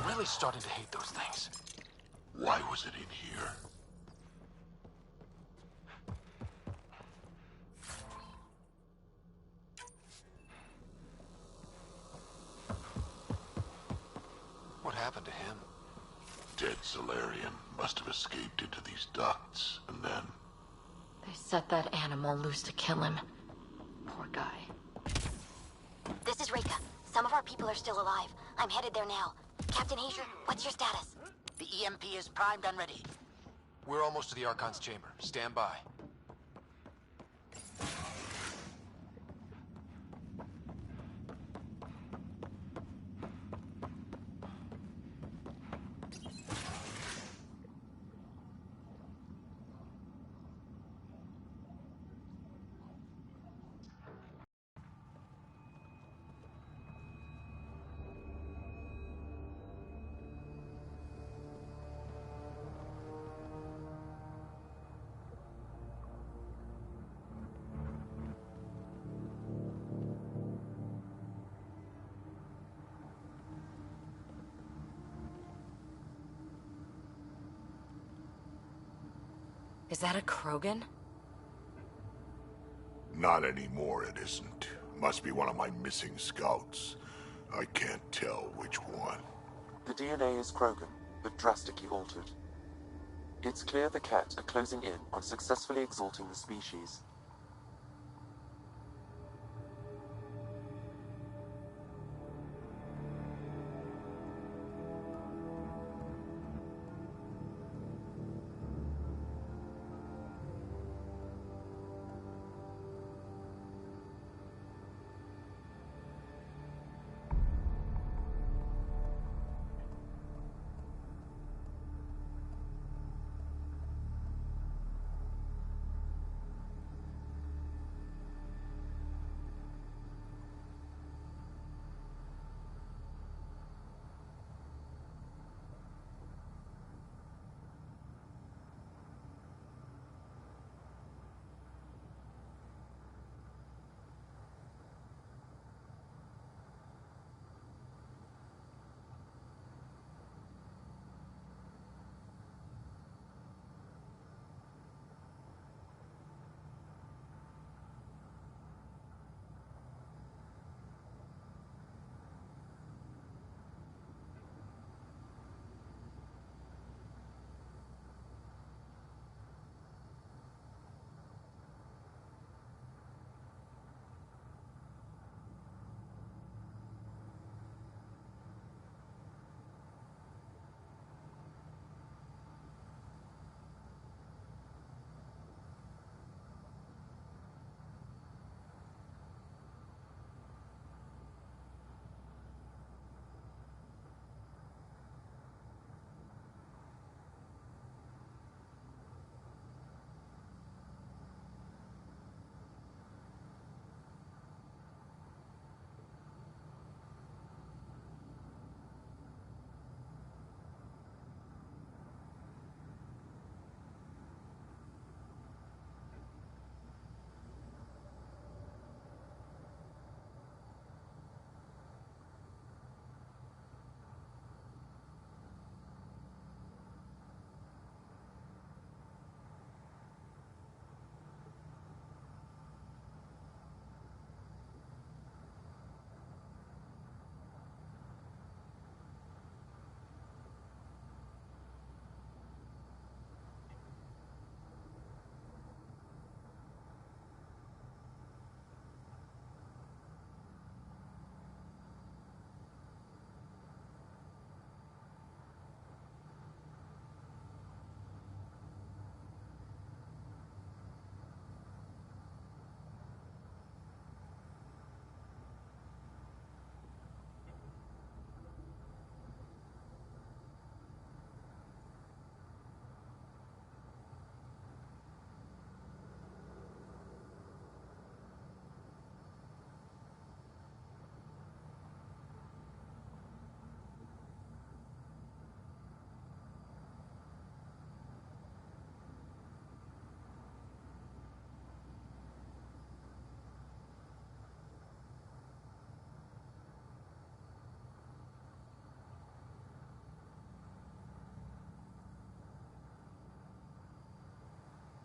Really starting to hate those things. Why was it in here? What happened to him? Dead Solarian must have escaped into these ducts, and then... They set that animal loose to kill him. Poor guy. This is Reka. Some of our people are still alive. I'm headed there now. Captain Hager, what's your status? The EMP is primed and ready. We're almost to the Archon's chamber. Stand by. Is that a Krogan? Not anymore, it isn't. Must be one of my missing scouts. I can't tell which one. The DNA is Krogan, but drastically altered. It's clear the Ket are closing in on successfully exalting the species.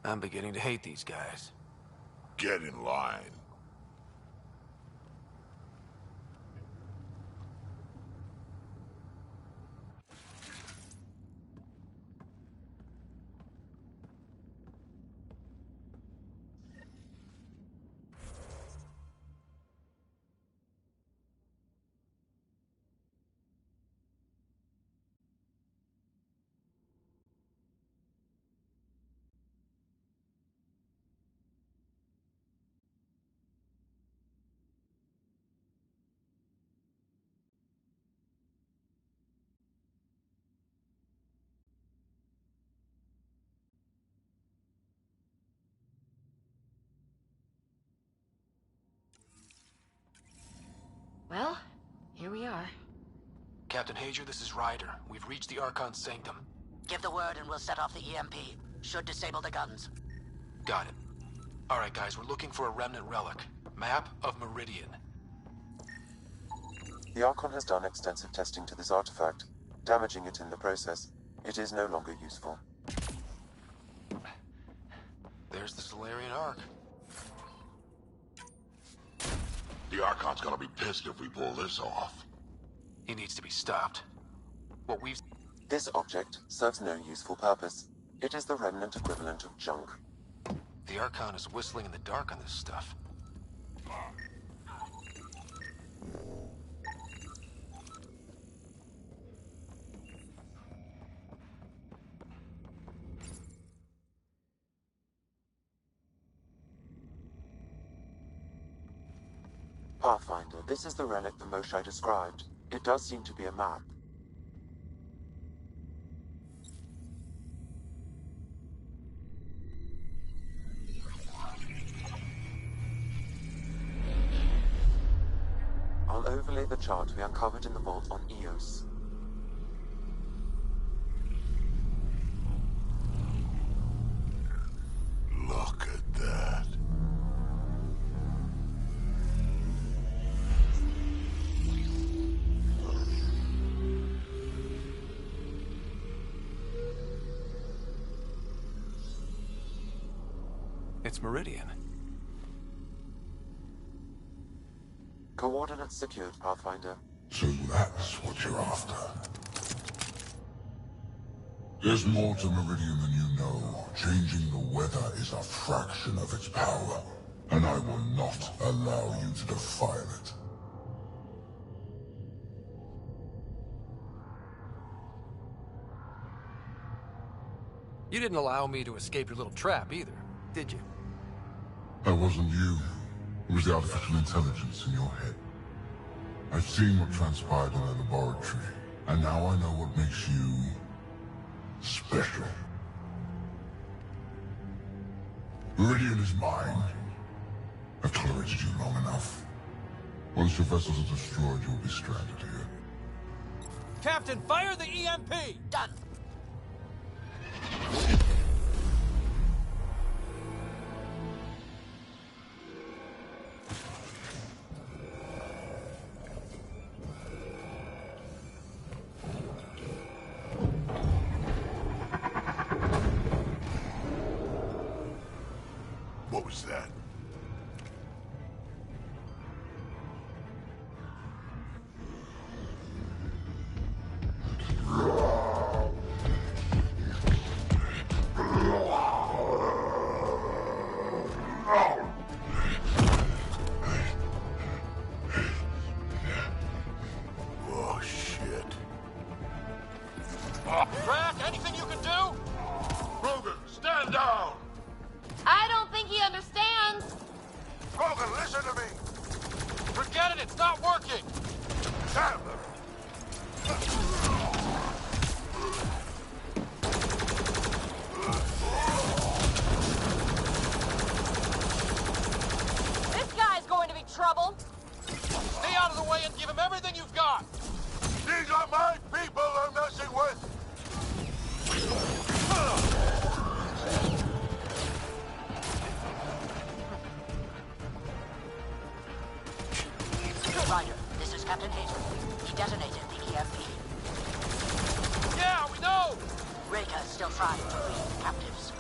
I'm beginning to hate these guys. Get in line. Well, here we are. Captain Hager, this is Ryder. We've reached the Archon's sanctum. Give the word and we'll set off the EMP. Should disable the guns. Got it. Alright guys, we're looking for a remnant relic. Map of Meridian. The Archon has done extensive testing to this artifact, damaging it in the process. It is no longer useful. There's the Solarian Ark. The Archon's gonna be pissed if we pull this off. He needs to be stopped. What we've... This object serves no useful purpose. It is the remnant equivalent of junk. The Archon is whistling in the dark on this stuff. Pathfinder, this is the relic the Moshai described. It does seem to be a map. I'll overlay the chart we uncovered in the vault on Eos. Look at that. It's Meridian. Coordinates secured, Pathfinder. So that's what you're after. There's more to Meridian than you know. Changing the weather is a fraction of its power, and I will not allow you to defile it. You didn't allow me to escape your little trap either, did you? That wasn't you. It was the artificial intelligence in your head. I've seen what transpired in the laboratory, and now I know what makes you... special. Meridian is mine. I've tolerated you long enough. Once your vessels are destroyed, you'll be stranded here. Captain, fire the EMP! Done. What was that? Oh, shit. Drac, anything you can do? Krogan, stand down! I don't think he understands. Krogan, listen to me! Forget it, it's not working! Damn! This guy's going to be trouble. Stay out of the way and give him everything you've got! These are my people I'm messing with! Ryder, this is Captain Hager. He detonated the EMP. Yeah, we know! Reka still trying to free the captives.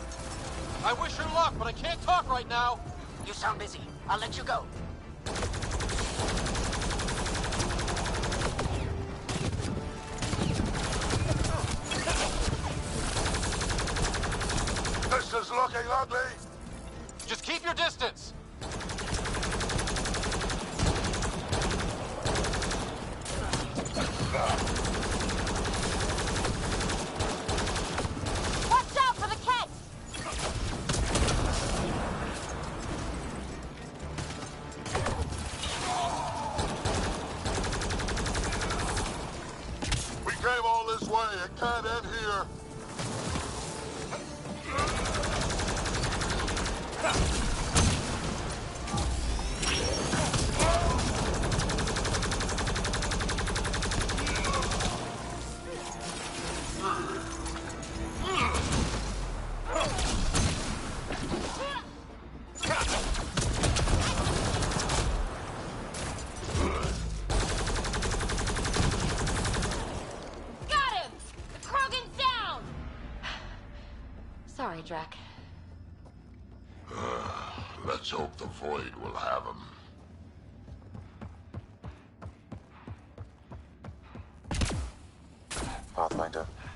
I wish her luck, but I can't talk right now. You sound busy. I'll let you go. This is looking ugly! Just keep your distance! Watch out for the cat. We came all this way. It can't end here. Got him. The Krogan's down. Sorry, Drac. Let's hope the Void will have him.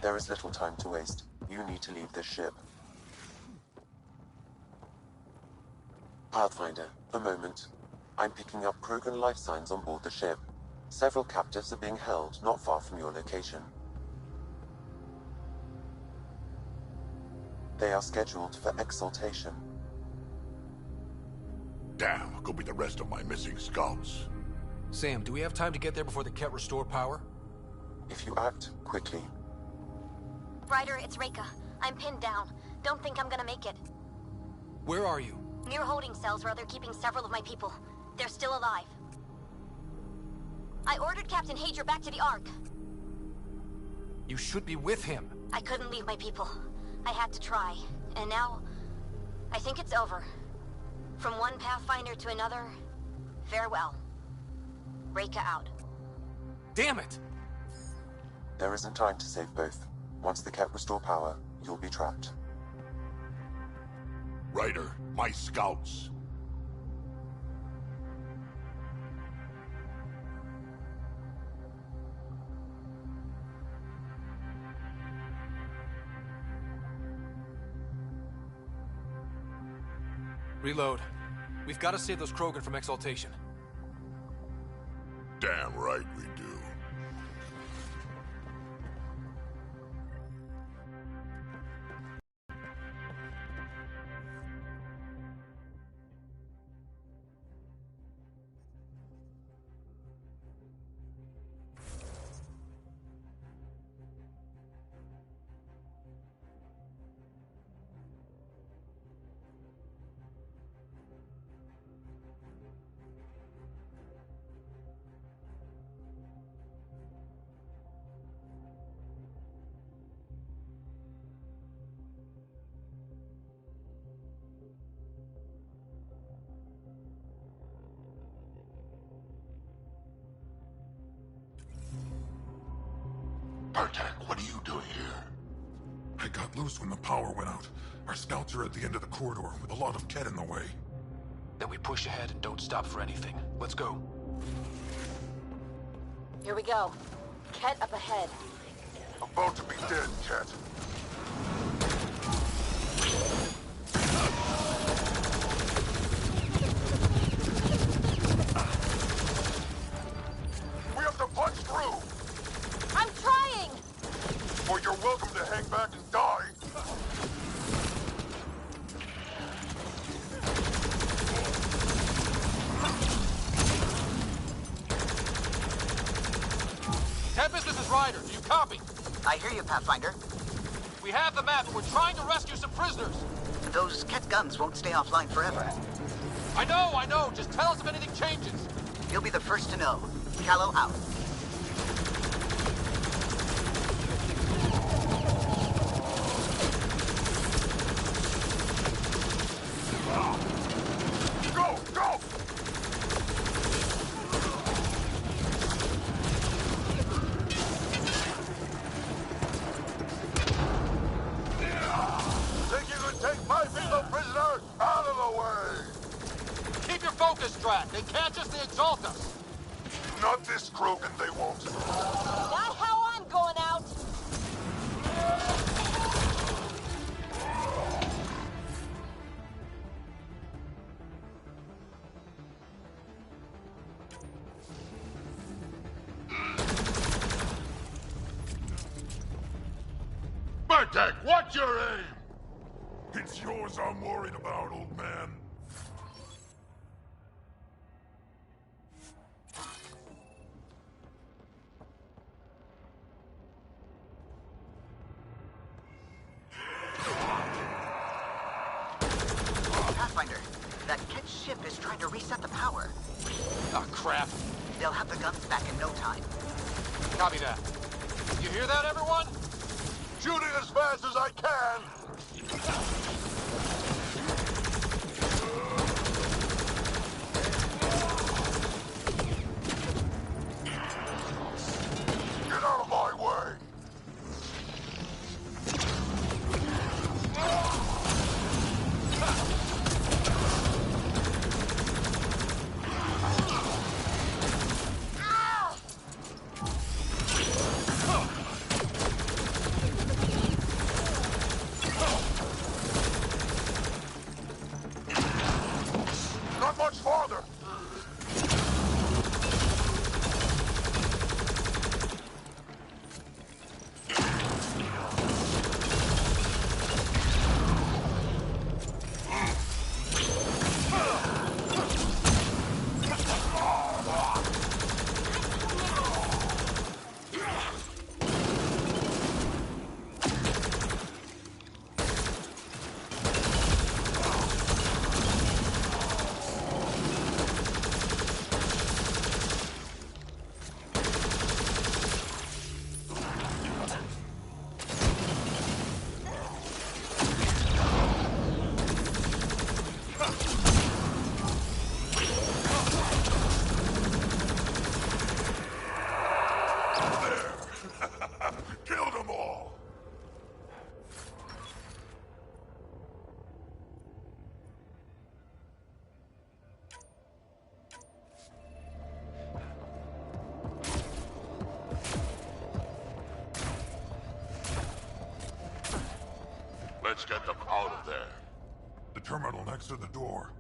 There is little time to waste. You need to leave this ship. Pathfinder, a moment. I'm picking up Krogan life signs on board the ship. Several captives are being held not far from your location. They are scheduled for exaltation. Damn, go be the rest of my missing scouts. Sam, do we have time to get there before the Ket restore power? If you act quickly. Ryder, it's Reika. I'm pinned down. Don't think I'm gonna make it. Where are you? Near holding cells where they're keeping several of my people. They're still alive. I ordered Captain Hager back to the Ark. You should be with him. I couldn't leave my people. I had to try. And now, I think it's over. From one Pathfinder to another, farewell. Reika out. Damn it! There isn't time to save both. Once the Ket restore power, you'll be trapped. Ryder, my scouts. Reload. We've got to save those Krogan from exaltation. Damn right we do. Bartek, what are you doing here? I got loose when the power went out. Our scouts are at the end of the corridor with a lot of Ket in the way. Then we push ahead and don't stop for anything. Let's go. Here we go. Ket up ahead. About to be dead, Ket. We have to punch through! I'm trying! Or you're welcome to hang back and die. Tempest, this is Ryder. Do you copy? I hear you, Pathfinder. We have the map, and we're trying to rescue some prisoners. Those Ket guns won't stay offline forever. I know. Just tell us if anything changes. You'll be the first to know. Callow out. Go! Go! Think you can take my people prisoner? Out of the way! Keep your focus, Drac. They can't just exalt us. Not this Krogan, they won't. Not how I'm going out! Bartek, what's your aim? It's yours I'm worried about, old man. Pathfinder, that Ket ship is trying to reset the power. Oh, crap. They'll have the guns back in no time. Copy that. You hear that, everyone? Shooting as fast as I can! Get out of my way! There! Kill them all! Let's get them out of there. The terminal next to the door.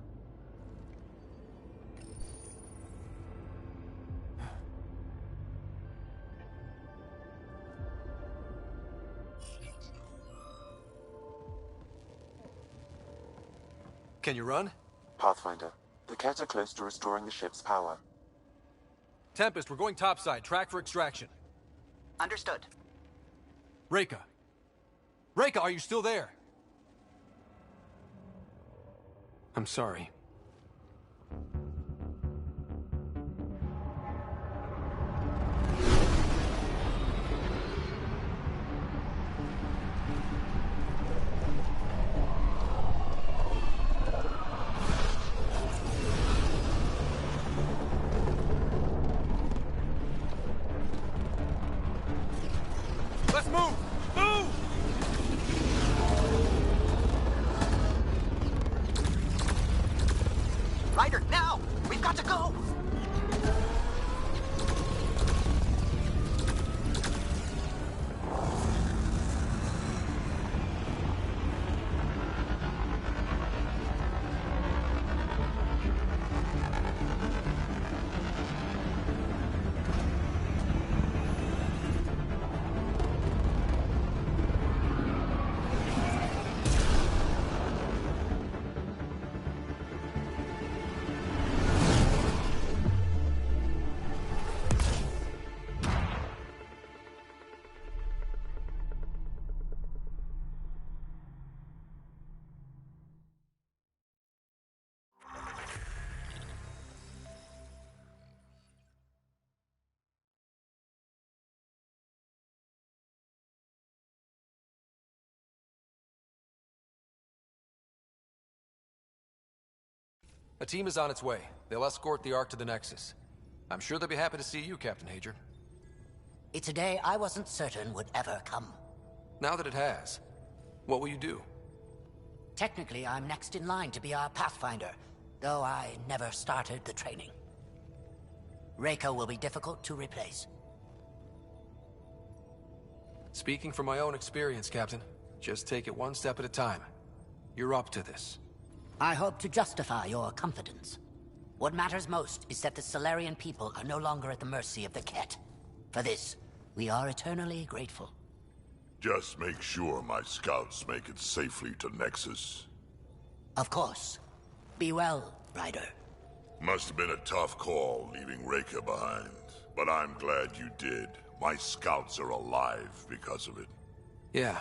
Can you run? Pathfinder, the Ket are close to restoring the ship's power. Tempest, we're going topside. Track for extraction. Understood. Reika. Reika, are you still there? I'm sorry. Let's move! Move! Ryder, now! We've got to go! A team is on its way. They'll escort the Ark to the Nexus. I'm sure they'll be happy to see you, Captain Hager. It's a day I wasn't certain would ever come. Now that it has, what will you do? Technically, I'm next in line to be our Pathfinder, though I never started the training. Reika will be difficult to replace. Speaking from my own experience, Captain, just take it one step at a time. You're up to this. I hope to justify your confidence. What matters most is that the Solarian people are no longer at the mercy of the Ket. For this, we are eternally grateful. Just make sure my scouts make it safely to Nexus. Of course. Be well, Ryder. Must have been a tough call leaving Reika behind, but I'm glad you did. My scouts are alive because of it. Yeah,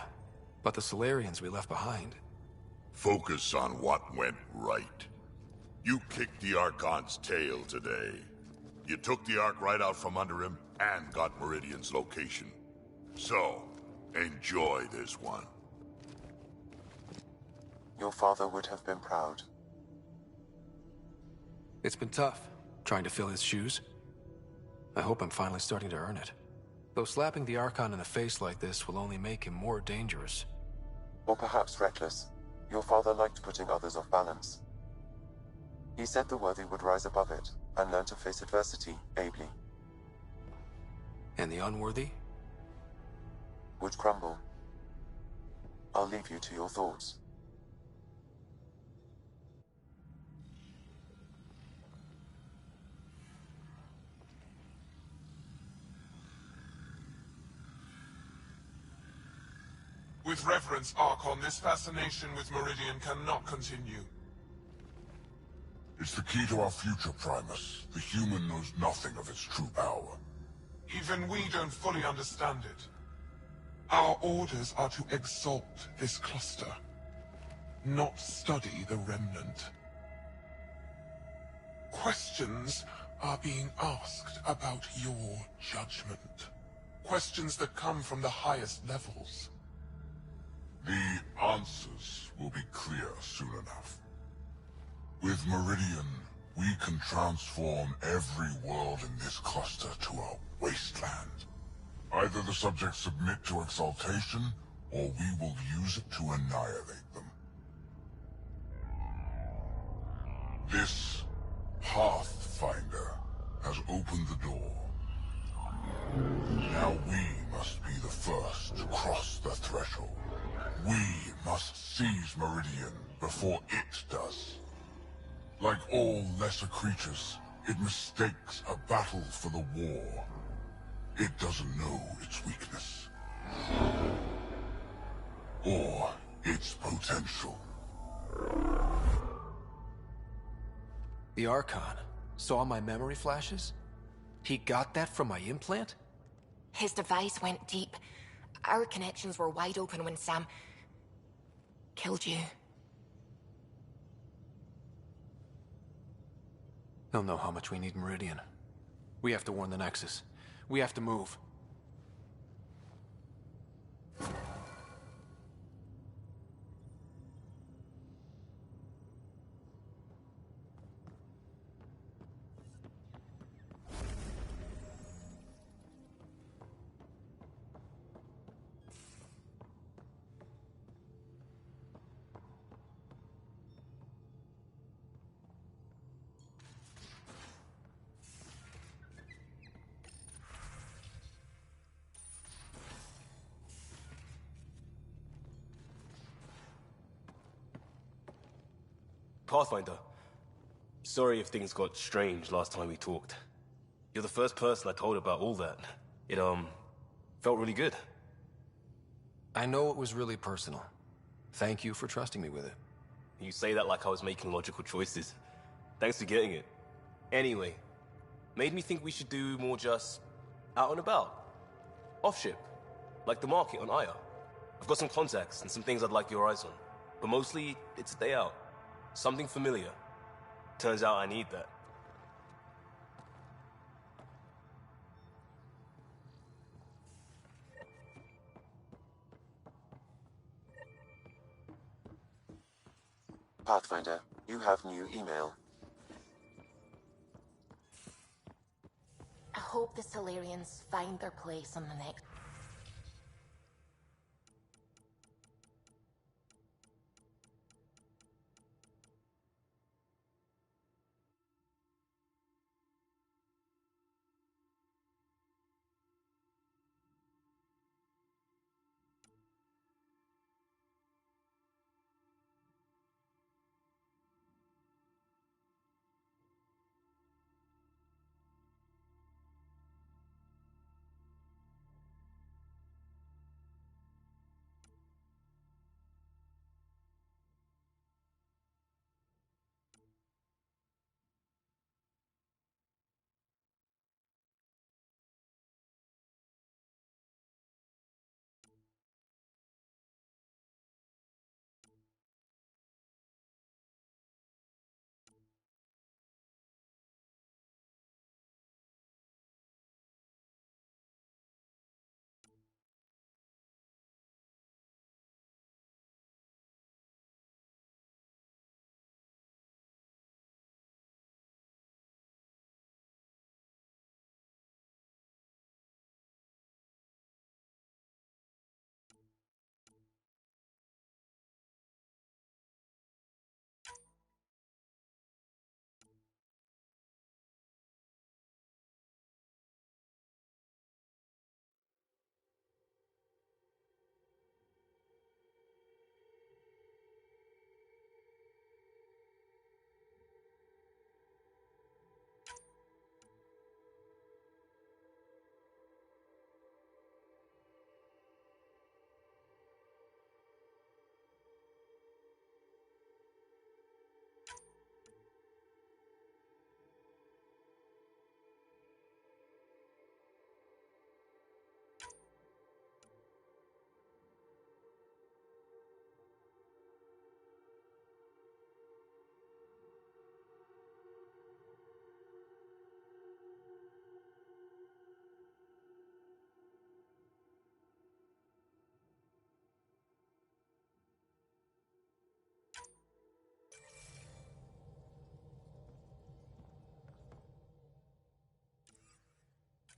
but the Solarians we left behind... Focus on what went right. You kicked the Archon's tail today. You took the Ark right out from under him and got Meridian's location. So, enjoy this one. Your father would have been proud. It's been tough, trying to fill his shoes. I hope I'm finally starting to earn it. Though slapping the Archon in the face like this will only make him more dangerous. Or perhaps reckless. Your father liked putting others off balance. He said the worthy would rise above it and learn to face adversity ably. And the unworthy? Would crumble. I'll leave you to your thoughts. With reverence, Archon, this fascination with Meridian cannot continue. It's the key to our future, Primus. The human knows nothing of its true power. Even we don't fully understand it. Our orders are to exalt this cluster, not study the remnant. Questions are being asked about your judgment. Questions that come from the highest levels. The answers will be clear soon enough. With Meridian, we can transform every world in this cluster to a wasteland. Either the subjects submit to exaltation, or we will use it to annihilate them. This Pathfinder has opened the door. Now we must be the first to cross the threshold. We must seize Meridian before it does. Like all lesser creatures, it mistakes a battle for the war. It doesn't know its weakness. Or its potential. The Archon saw my memory flashes? He got that from my implant? His device went deep. Our connections were wide open when Sam killed you. He'll know how much we need Meridian. We have to warn the Nexus. We have to move. Pathfinder, sorry if things got strange last time we talked. You're the first person I told about all that. It, felt really good. I know it was really personal. Thank you for trusting me with it. You say that like I was making logical choices. Thanks for getting it. Anyway, made me think we should do more just out and about. Off-ship, like the market on Aya. I've got some contacts and some things I'd like your eyes on. But mostly, it's a day out. Something familiar. Turns out I need that. Pathfinder, you have new email. I hope the Solarians find their place on the next.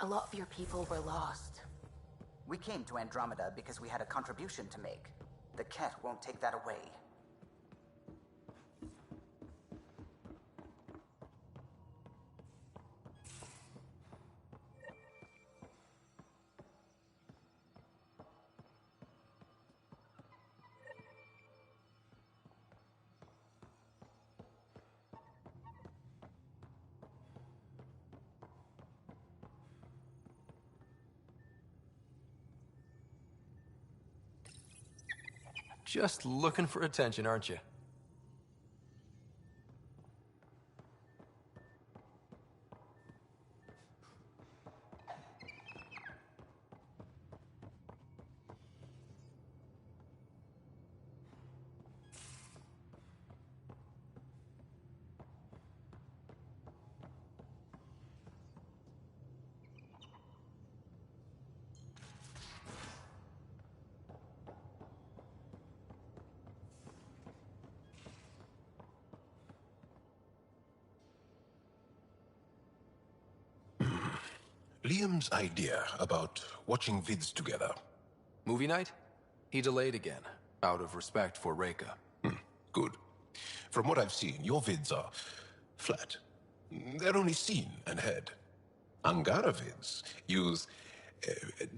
A lot of your people were lost. We came to Andromeda because we had a contribution to make. The Ket won't take that away. Just looking for attention, aren't you? Liam's idea about watching vids together. Movie night? He delayed again, out of respect for Reika. Good. From what I've seen, your vids are flat. They're only seen and heard. Angara vids use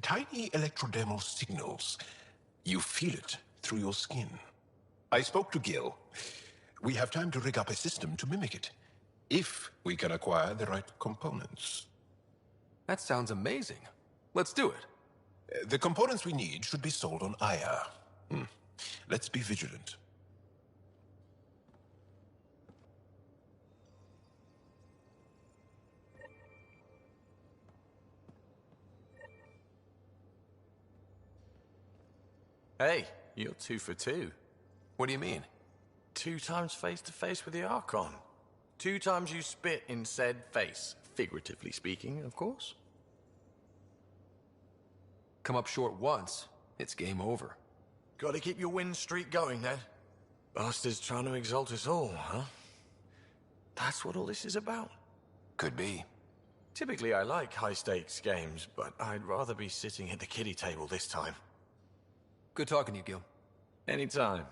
tiny electrodermal signals. You feel it through your skin. I spoke to Gil. We have time to rig up a system to mimic it, if we can acquire the right components. That sounds amazing. Let's do it. The components we need should be sold on Aya. Let's be vigilant. Hey, you're 2 for 2. What do you mean? 2 times face-to-face with the Archon. 2 times you spit in said face. Figuratively speaking, of course. Come up short once, it's game over. Gotta keep your win streak going, Ned. Bastard's trying to exalt us all, huh? That's what all this is about. Could be. Typically I like high-stakes games, but I'd rather be sitting at the kiddie table this time. Good talking to you, Gil. Anytime.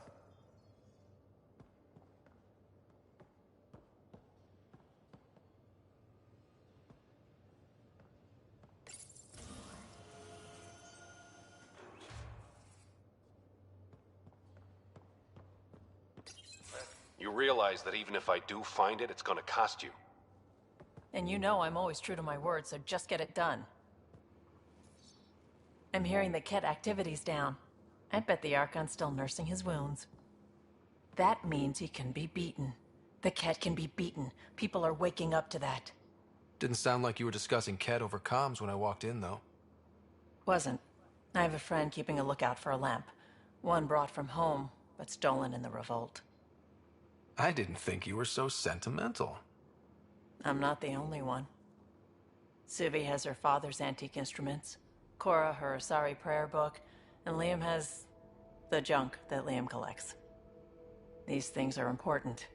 You realize that even if I do find it, it's gonna cost you. And you know I'm always true to my word, so just get it done. I'm hearing the Ket activity's down. I bet the Archon's still nursing his wounds. That means he can be beaten. The Ket can be beaten. People are waking up to that. Didn't sound like you were discussing Ket over comms when I walked in, though. Wasn't. I have a friend keeping a lookout for a lamp. One brought from home, but stolen in the revolt. I didn't think you were so sentimental. I'm not the only one. Suvi has her father's antique instruments, Cora her Asari prayer book, and Liam has the junk that Liam collects. These things are important.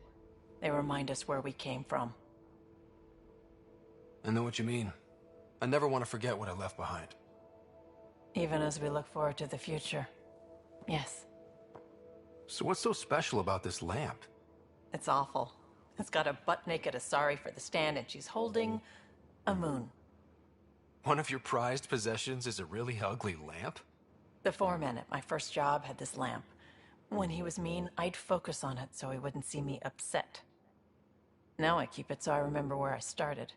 They remind us where we came from. I know what you mean. I never want to forget what I left behind. Even as we look forward to the future. Yes. So what's so special about this lamp? It's awful. It's got a butt-naked Asari for the stand, and she's holding a moon. One of your prized possessions is a really ugly lamp? The foreman at my first job had this lamp. When he was mean, I'd focus on it so he wouldn't see me upset. Now I keep it so I remember where I started.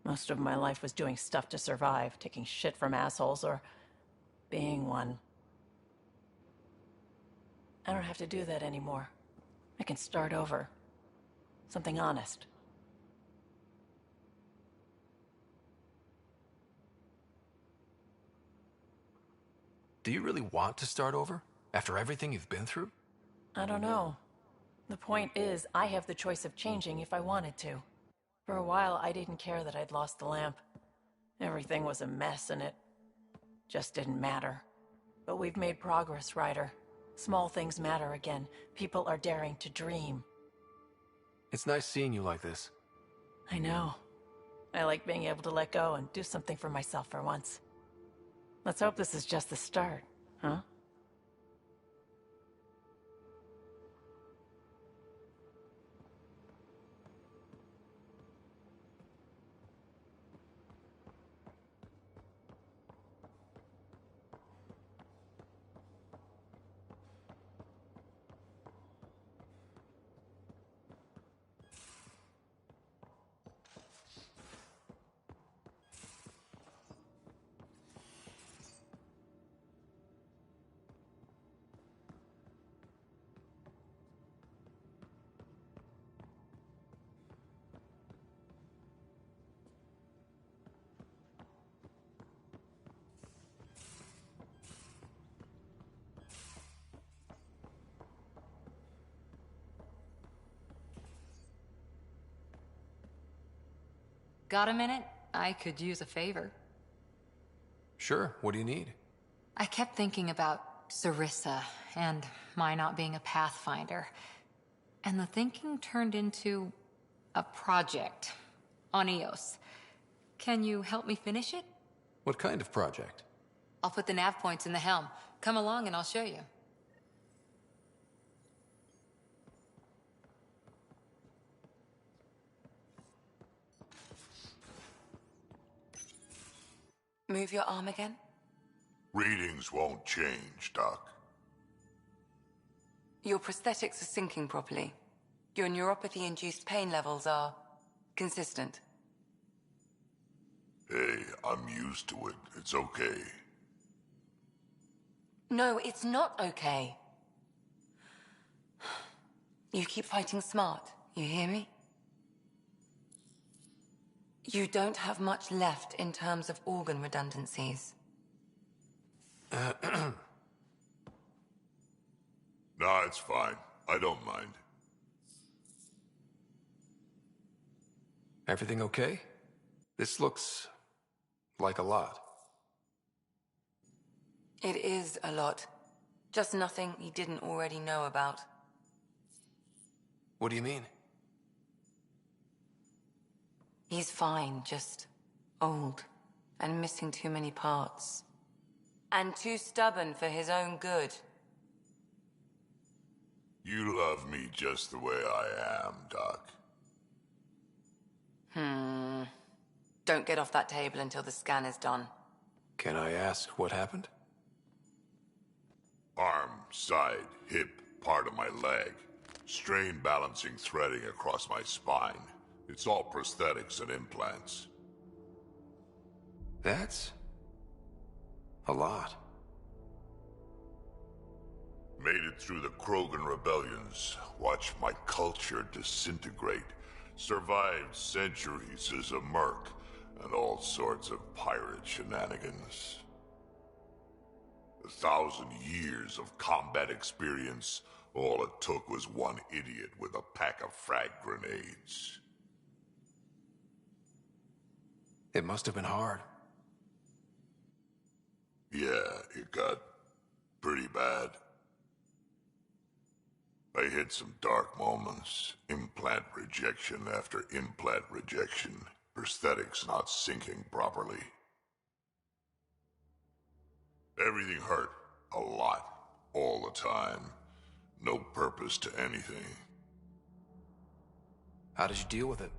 Most of my life was doing stuff to survive, taking shit from assholes, or being one. I don't have to do that anymore. I can start over. Something honest. Do you really want to start over? After everything you've been through? I don't know. The point is, I have the choice of changing if I wanted to. For a while, I didn't care that I'd lost the lamp. Everything was a mess and it just didn't matter. But we've made progress, Ryder. Small things matter again. People are daring to dream. It's nice seeing you like this. I know. I like being able to let go and do something for myself for once. Let's hope this is just the start, huh? Got a minute? I could use a favor. Sure, what do you need? I kept thinking about Sarissa and my not being a Pathfinder. And the thinking turned into a project on Eos. Can you help me finish it? What kind of project? I'll put the nav points in the helm. Come along and I'll show you. Move your arm again? Readings won't change, Doc. Your prosthetics are syncing properly. Your neuropathy-induced pain levels are consistent. Hey, I'm used to it. It's okay. No, it's not okay. You keep fighting smart, you hear me? You don't have much left in terms of organ redundancies. Nah, it's fine. I don't mind. Everything okay? This looks like a lot. It is a lot. Just nothing he didn't already know about. What do you mean? He's fine, just old and missing too many parts. And too stubborn for his own good. You love me just the way I am, Doc. Don't get off that table until the scan is done. Can I ask what happened? Arm, side, hip, part of my leg. Strain balancing threading across my spine. It's all prosthetics and implants. That's a lot. Made it through the Krogan rebellions. Watched my culture disintegrate. Survived centuries as a merc. And all sorts of pirate shenanigans. 1,000 years of combat experience. All it took was one idiot with a pack of frag grenades. It must have been hard. Yeah, it got pretty bad. I hit some dark moments. Implant rejection after implant rejection. Prosthetics not syncing properly. Everything hurt. A lot. All the time. No purpose to anything. How did you deal with it?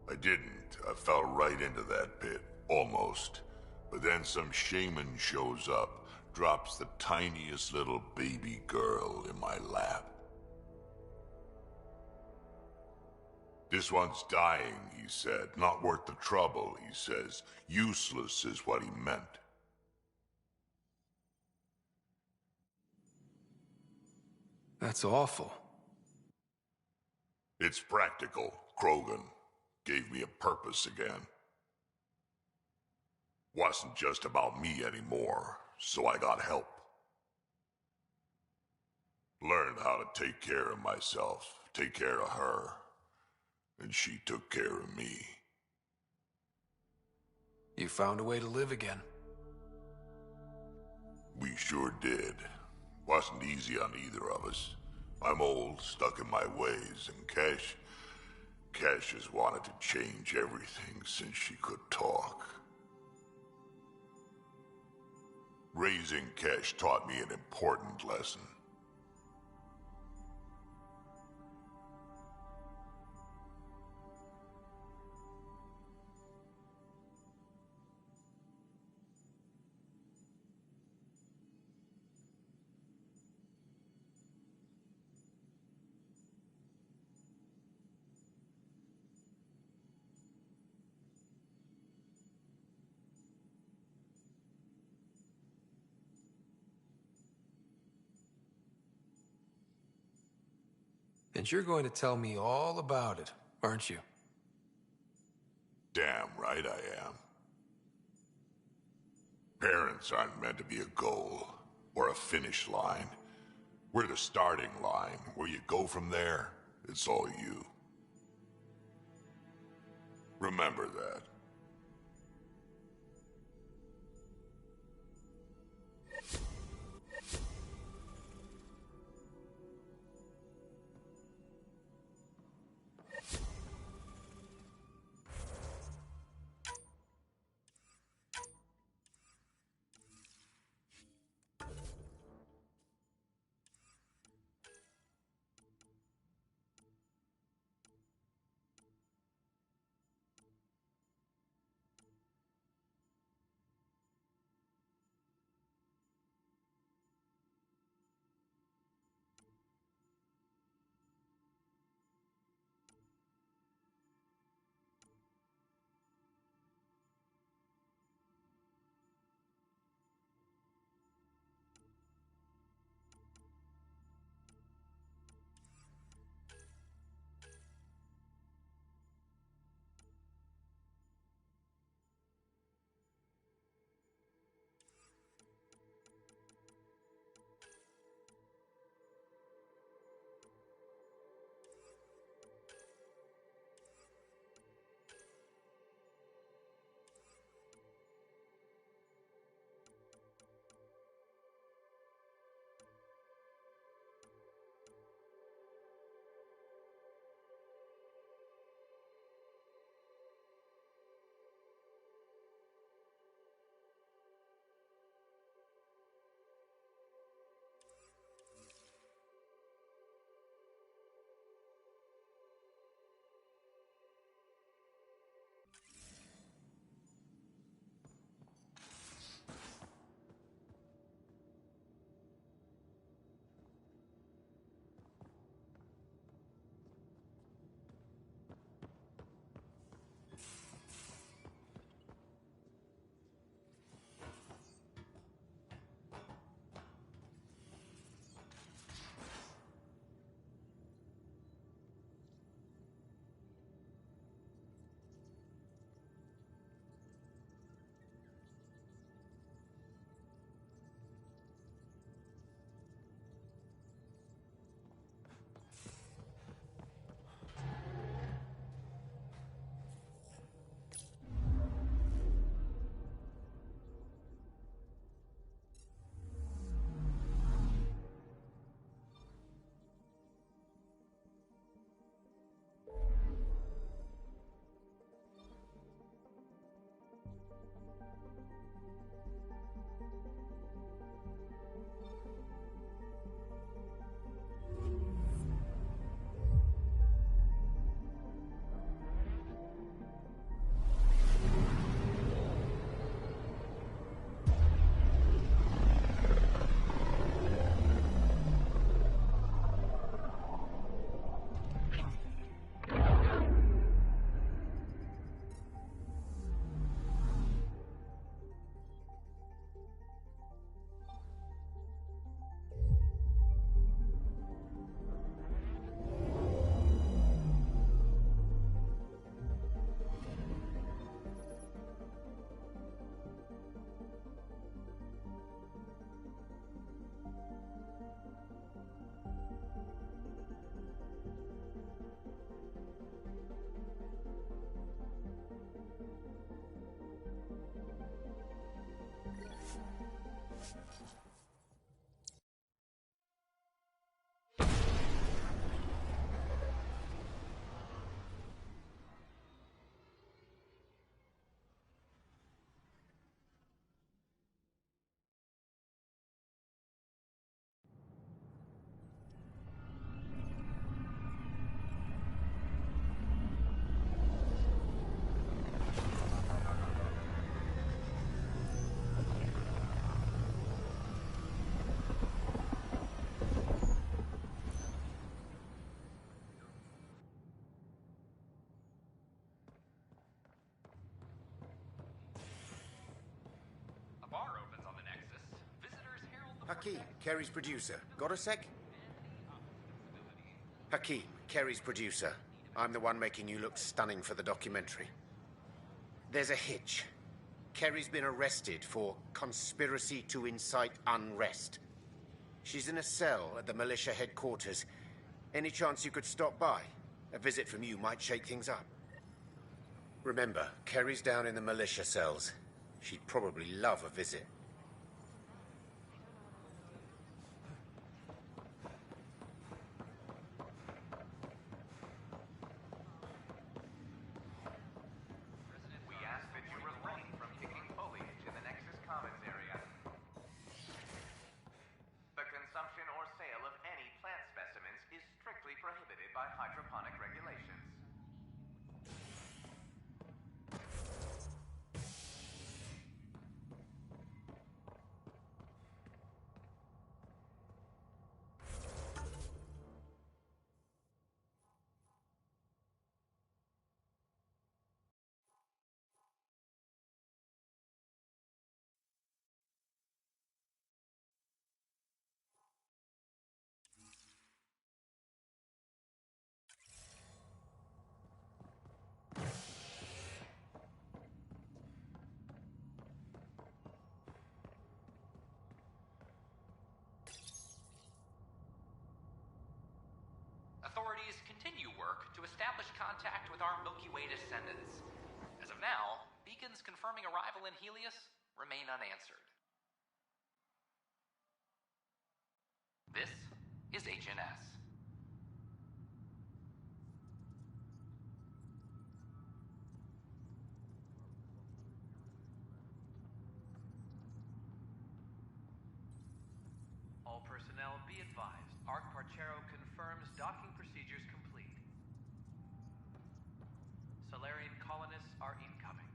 I didn't. I fell right into that pit. Almost. But then some shaman shows up, drops the tiniest little baby girl in my lap. This one's dying, he said. Not worth the trouble, he says. Useless is what he meant. That's awful. It's practical. Krogan gave me a purpose again. Wasn't just about me anymore, so I got help. Learned how to take care of myself, take care of her. And she took care of me. You found a way to live again. We sure did. Wasn't easy on either of us. I'm old, stuck in my ways, and Cash has wanted to change everything since she could talk. Raising Kesh taught me an important lesson. And you're going to tell me all about it, aren't you? Damn right I am. Parents aren't meant to be a goal, or a finish line. We're the starting line. Where you go from there, it's all you. Remember that. Hakeem, Kerry's producer. Got a sec? Hakeem, Kerry's producer. I'm the one making you look stunning for the documentary. There's a hitch. Kerry's been arrested for conspiracy to incite unrest. She's in a cell at the militia headquarters. Any chance you could stop by? A visit from you might shake things up. Remember, Kerry's down in the militia cells. She'd probably love a visit. We ask that you refrain from kicking foliage in the Nexus Commons area. The consumption or sale of any plant specimens is strictly prohibited by hydroponic regulations. Authorities continue work to establish contact with our Milky Way descendants. As of now, beacons confirming arrival in Helios remain unanswered. This is HNS. All personnel be advised. Arc Parchero confirms docking procedures complete. Solarian colonists are incoming.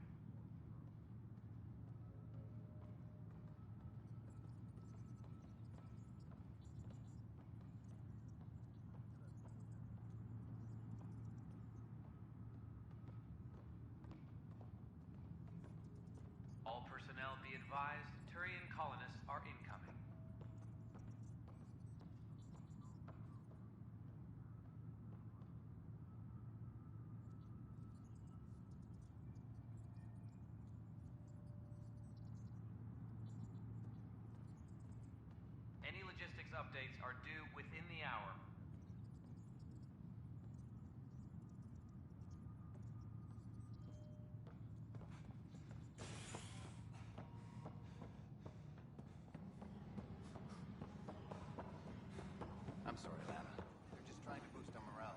All personnel be advised. Turian colonists are incoming. Any logistics updates are due within the hour. I'm sorry, Lana. They're just trying to boost our morale.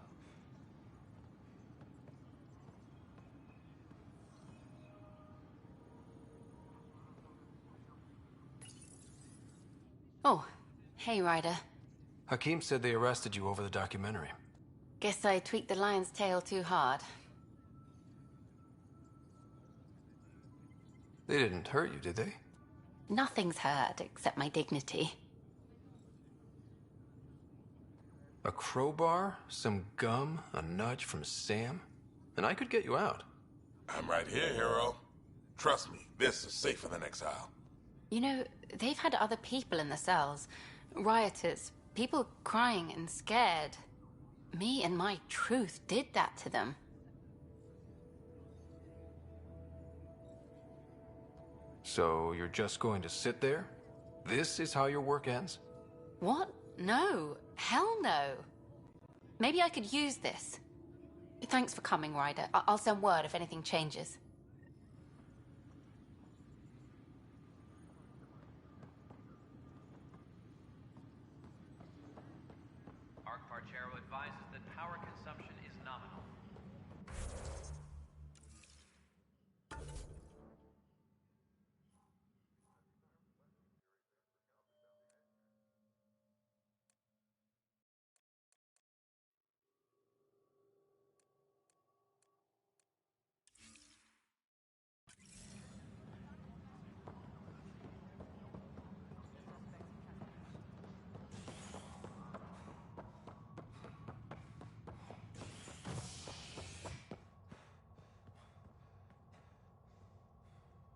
Oh, hey, Ryder. Hakeem said they arrested you over the documentary. Guess I tweaked the lion's tail too hard. They didn't hurt you, did they? Nothing's hurt except my dignity. A crowbar, some gum, a nudge from Sam, and I could get you out. I'm right here, hero. Trust me, this is safer than exile. You know, they've had other people in the cells. Rioters, people crying and scared. Me and my truth did that to them. So you're just going to sit there? This is how your work ends? What? No. Hell no. Maybe I could use this. Thanks for coming, Ryder. I'll send word if anything changes. Arc Parchero advises that power consumption is nominal.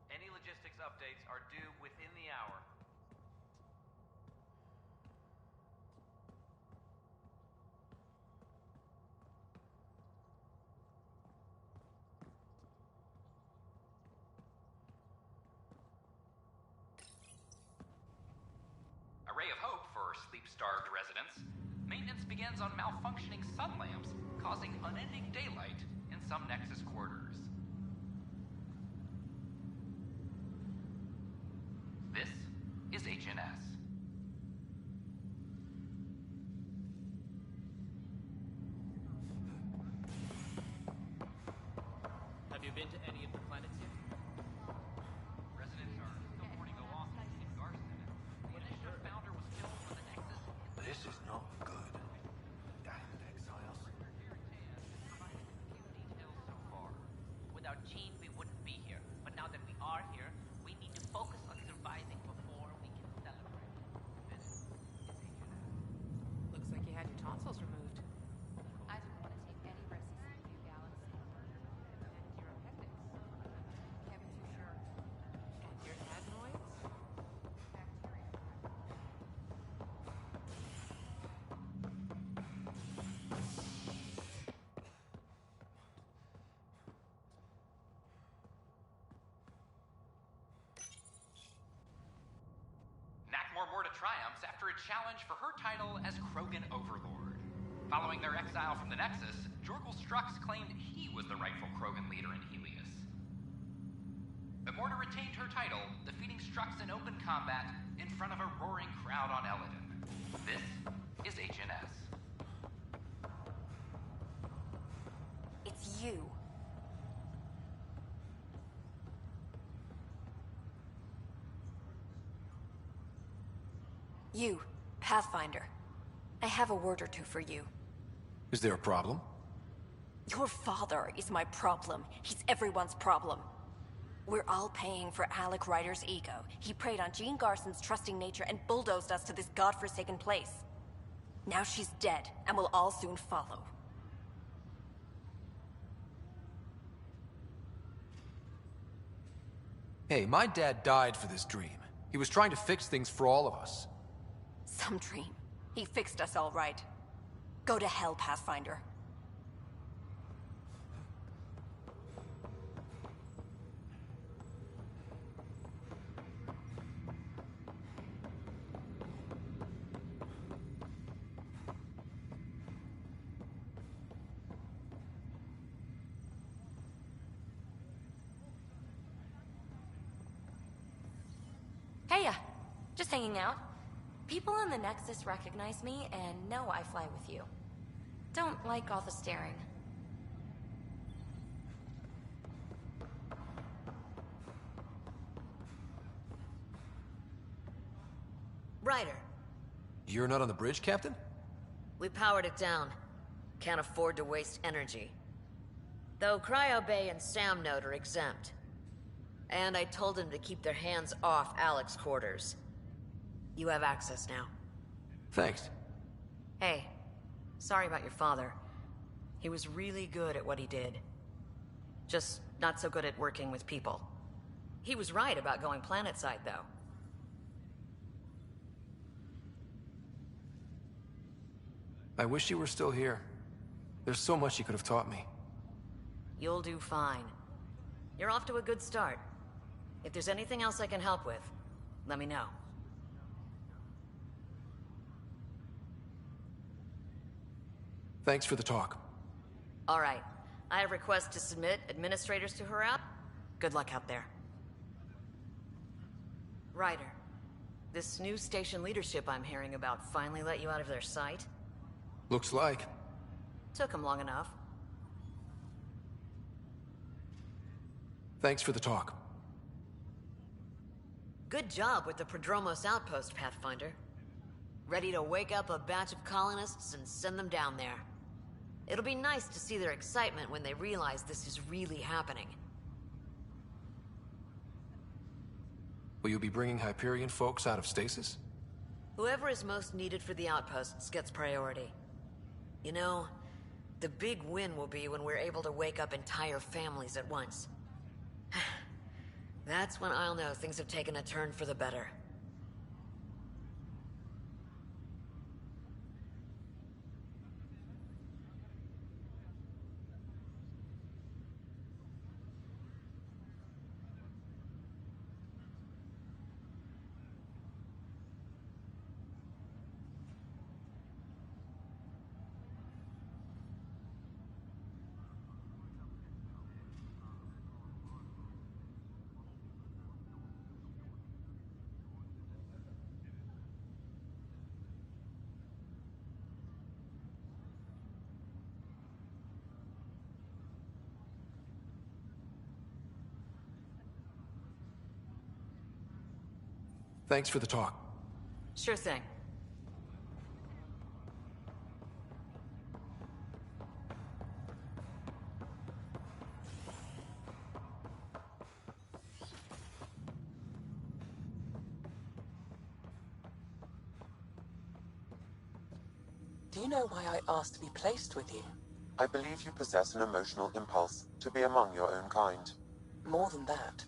Any logistics updates are due within the hour. ray of hope for sleep-starved residents. Maintenance begins on malfunctioning sun lamps, causing unending daylight in some Nexus quarters. This is HNS. Have you been to any of the planets yet? Residents are still mourning the loss of King Garson. The initiative founder was killed when the Nexus... This is not good. Damn exiles. Without Jean, we wouldn't be here. But now that we are here, we need to focus on surviving before we can celebrate. This is HNS. Looks like you had your tonsils removed. I didn't want to take any risks in the new galaxy. And your appendix. Can't be too sure. And your adenoids? Morta triumphs after a challenge for her title as Krogan Overlord. Following their exile from the Nexus, Jorgal Strux claimed he was the rightful Krogan leader in Helios. Morta retained her title, defeating Strux in open combat in front of a roaring crowd on Eladon. This is HNS. It's you. You, Pathfinder. I have a word or two for you. Is there a problem? Your father is my problem. He's everyone's problem. We're all paying for Alec Ryder's ego. He preyed on Jean Garson's trusting nature and bulldozed us to this godforsaken place. Now she's dead, and we'll all soon follow. Hey, my dad died for this dream. He was trying to fix things for all of us. Some dream. He fixed us all right. Go to hell, Pathfinder. Heya! Just hanging out. People in the Nexus recognize me and know I fly with you. Don't like all the staring. Ryder, You're not on the bridge, Captain? we powered it down. Can't afford to waste energy. Though Cryo Bay and Sam Node are exempt. And I told them to keep their hands off Alec's quarters. You have access now. Thanks. Hey, sorry about your father. He was really good at what he did. Just not so good at working with people. He was right about going planetside, though. I wish you were still here. There's so much you could have taught me. You'll do fine. You're off to a good start. If there's anything else I can help with, let me know. Thanks for the talk. All right. I have requests to submit administrators to her out. Good luck out there. Ryder, this new station leadership I'm hearing about finally let you out of their sight? Looks like. Took them long enough. Thanks for the talk. Good job with the Prodromos outpost, Pathfinder. Ready to wake up a batch of colonists and send them down there. It'll be nice to see their excitement when they realize this is really happening. Will you be bringing Hyperion folks out of stasis? Whoever is most needed for the outposts gets priority. You know, the big win will be when we're able to wake up entire families at once. That's when I'll know things have taken a turn for the better. Thanks for the talk. Sure thing. Do you know why I asked to be placed with you? I believe you possess an emotional impulse to be among your own kind. More than that.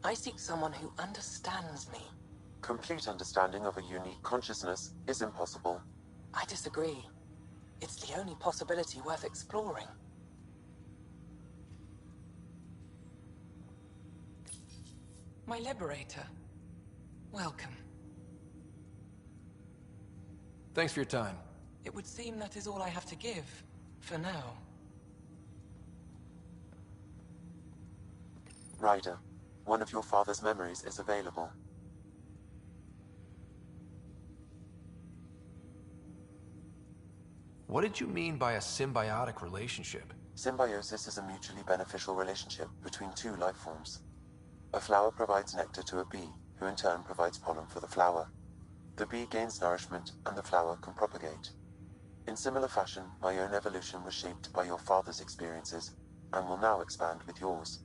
I seek someone who understands me. Complete understanding of a unique consciousness is impossible. I disagree. It's the only possibility worth exploring. My liberator. Welcome. Thanks for your time. It would seem that is all I have to give, for now. Ryder, one of your father's memories is available. What did you mean by a symbiotic relationship? Symbiosis is a mutually beneficial relationship between two life forms. A flower provides nectar to a bee, who in turn provides pollen for the flower. The bee gains nourishment, and the flower can propagate. In similar fashion, my own evolution was shaped by your father's experiences, and will now expand with yours.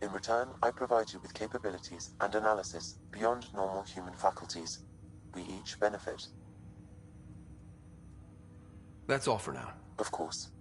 In return, I provide you with capabilities and analysis beyond normal human faculties. We each benefit. That's all for now. Of course.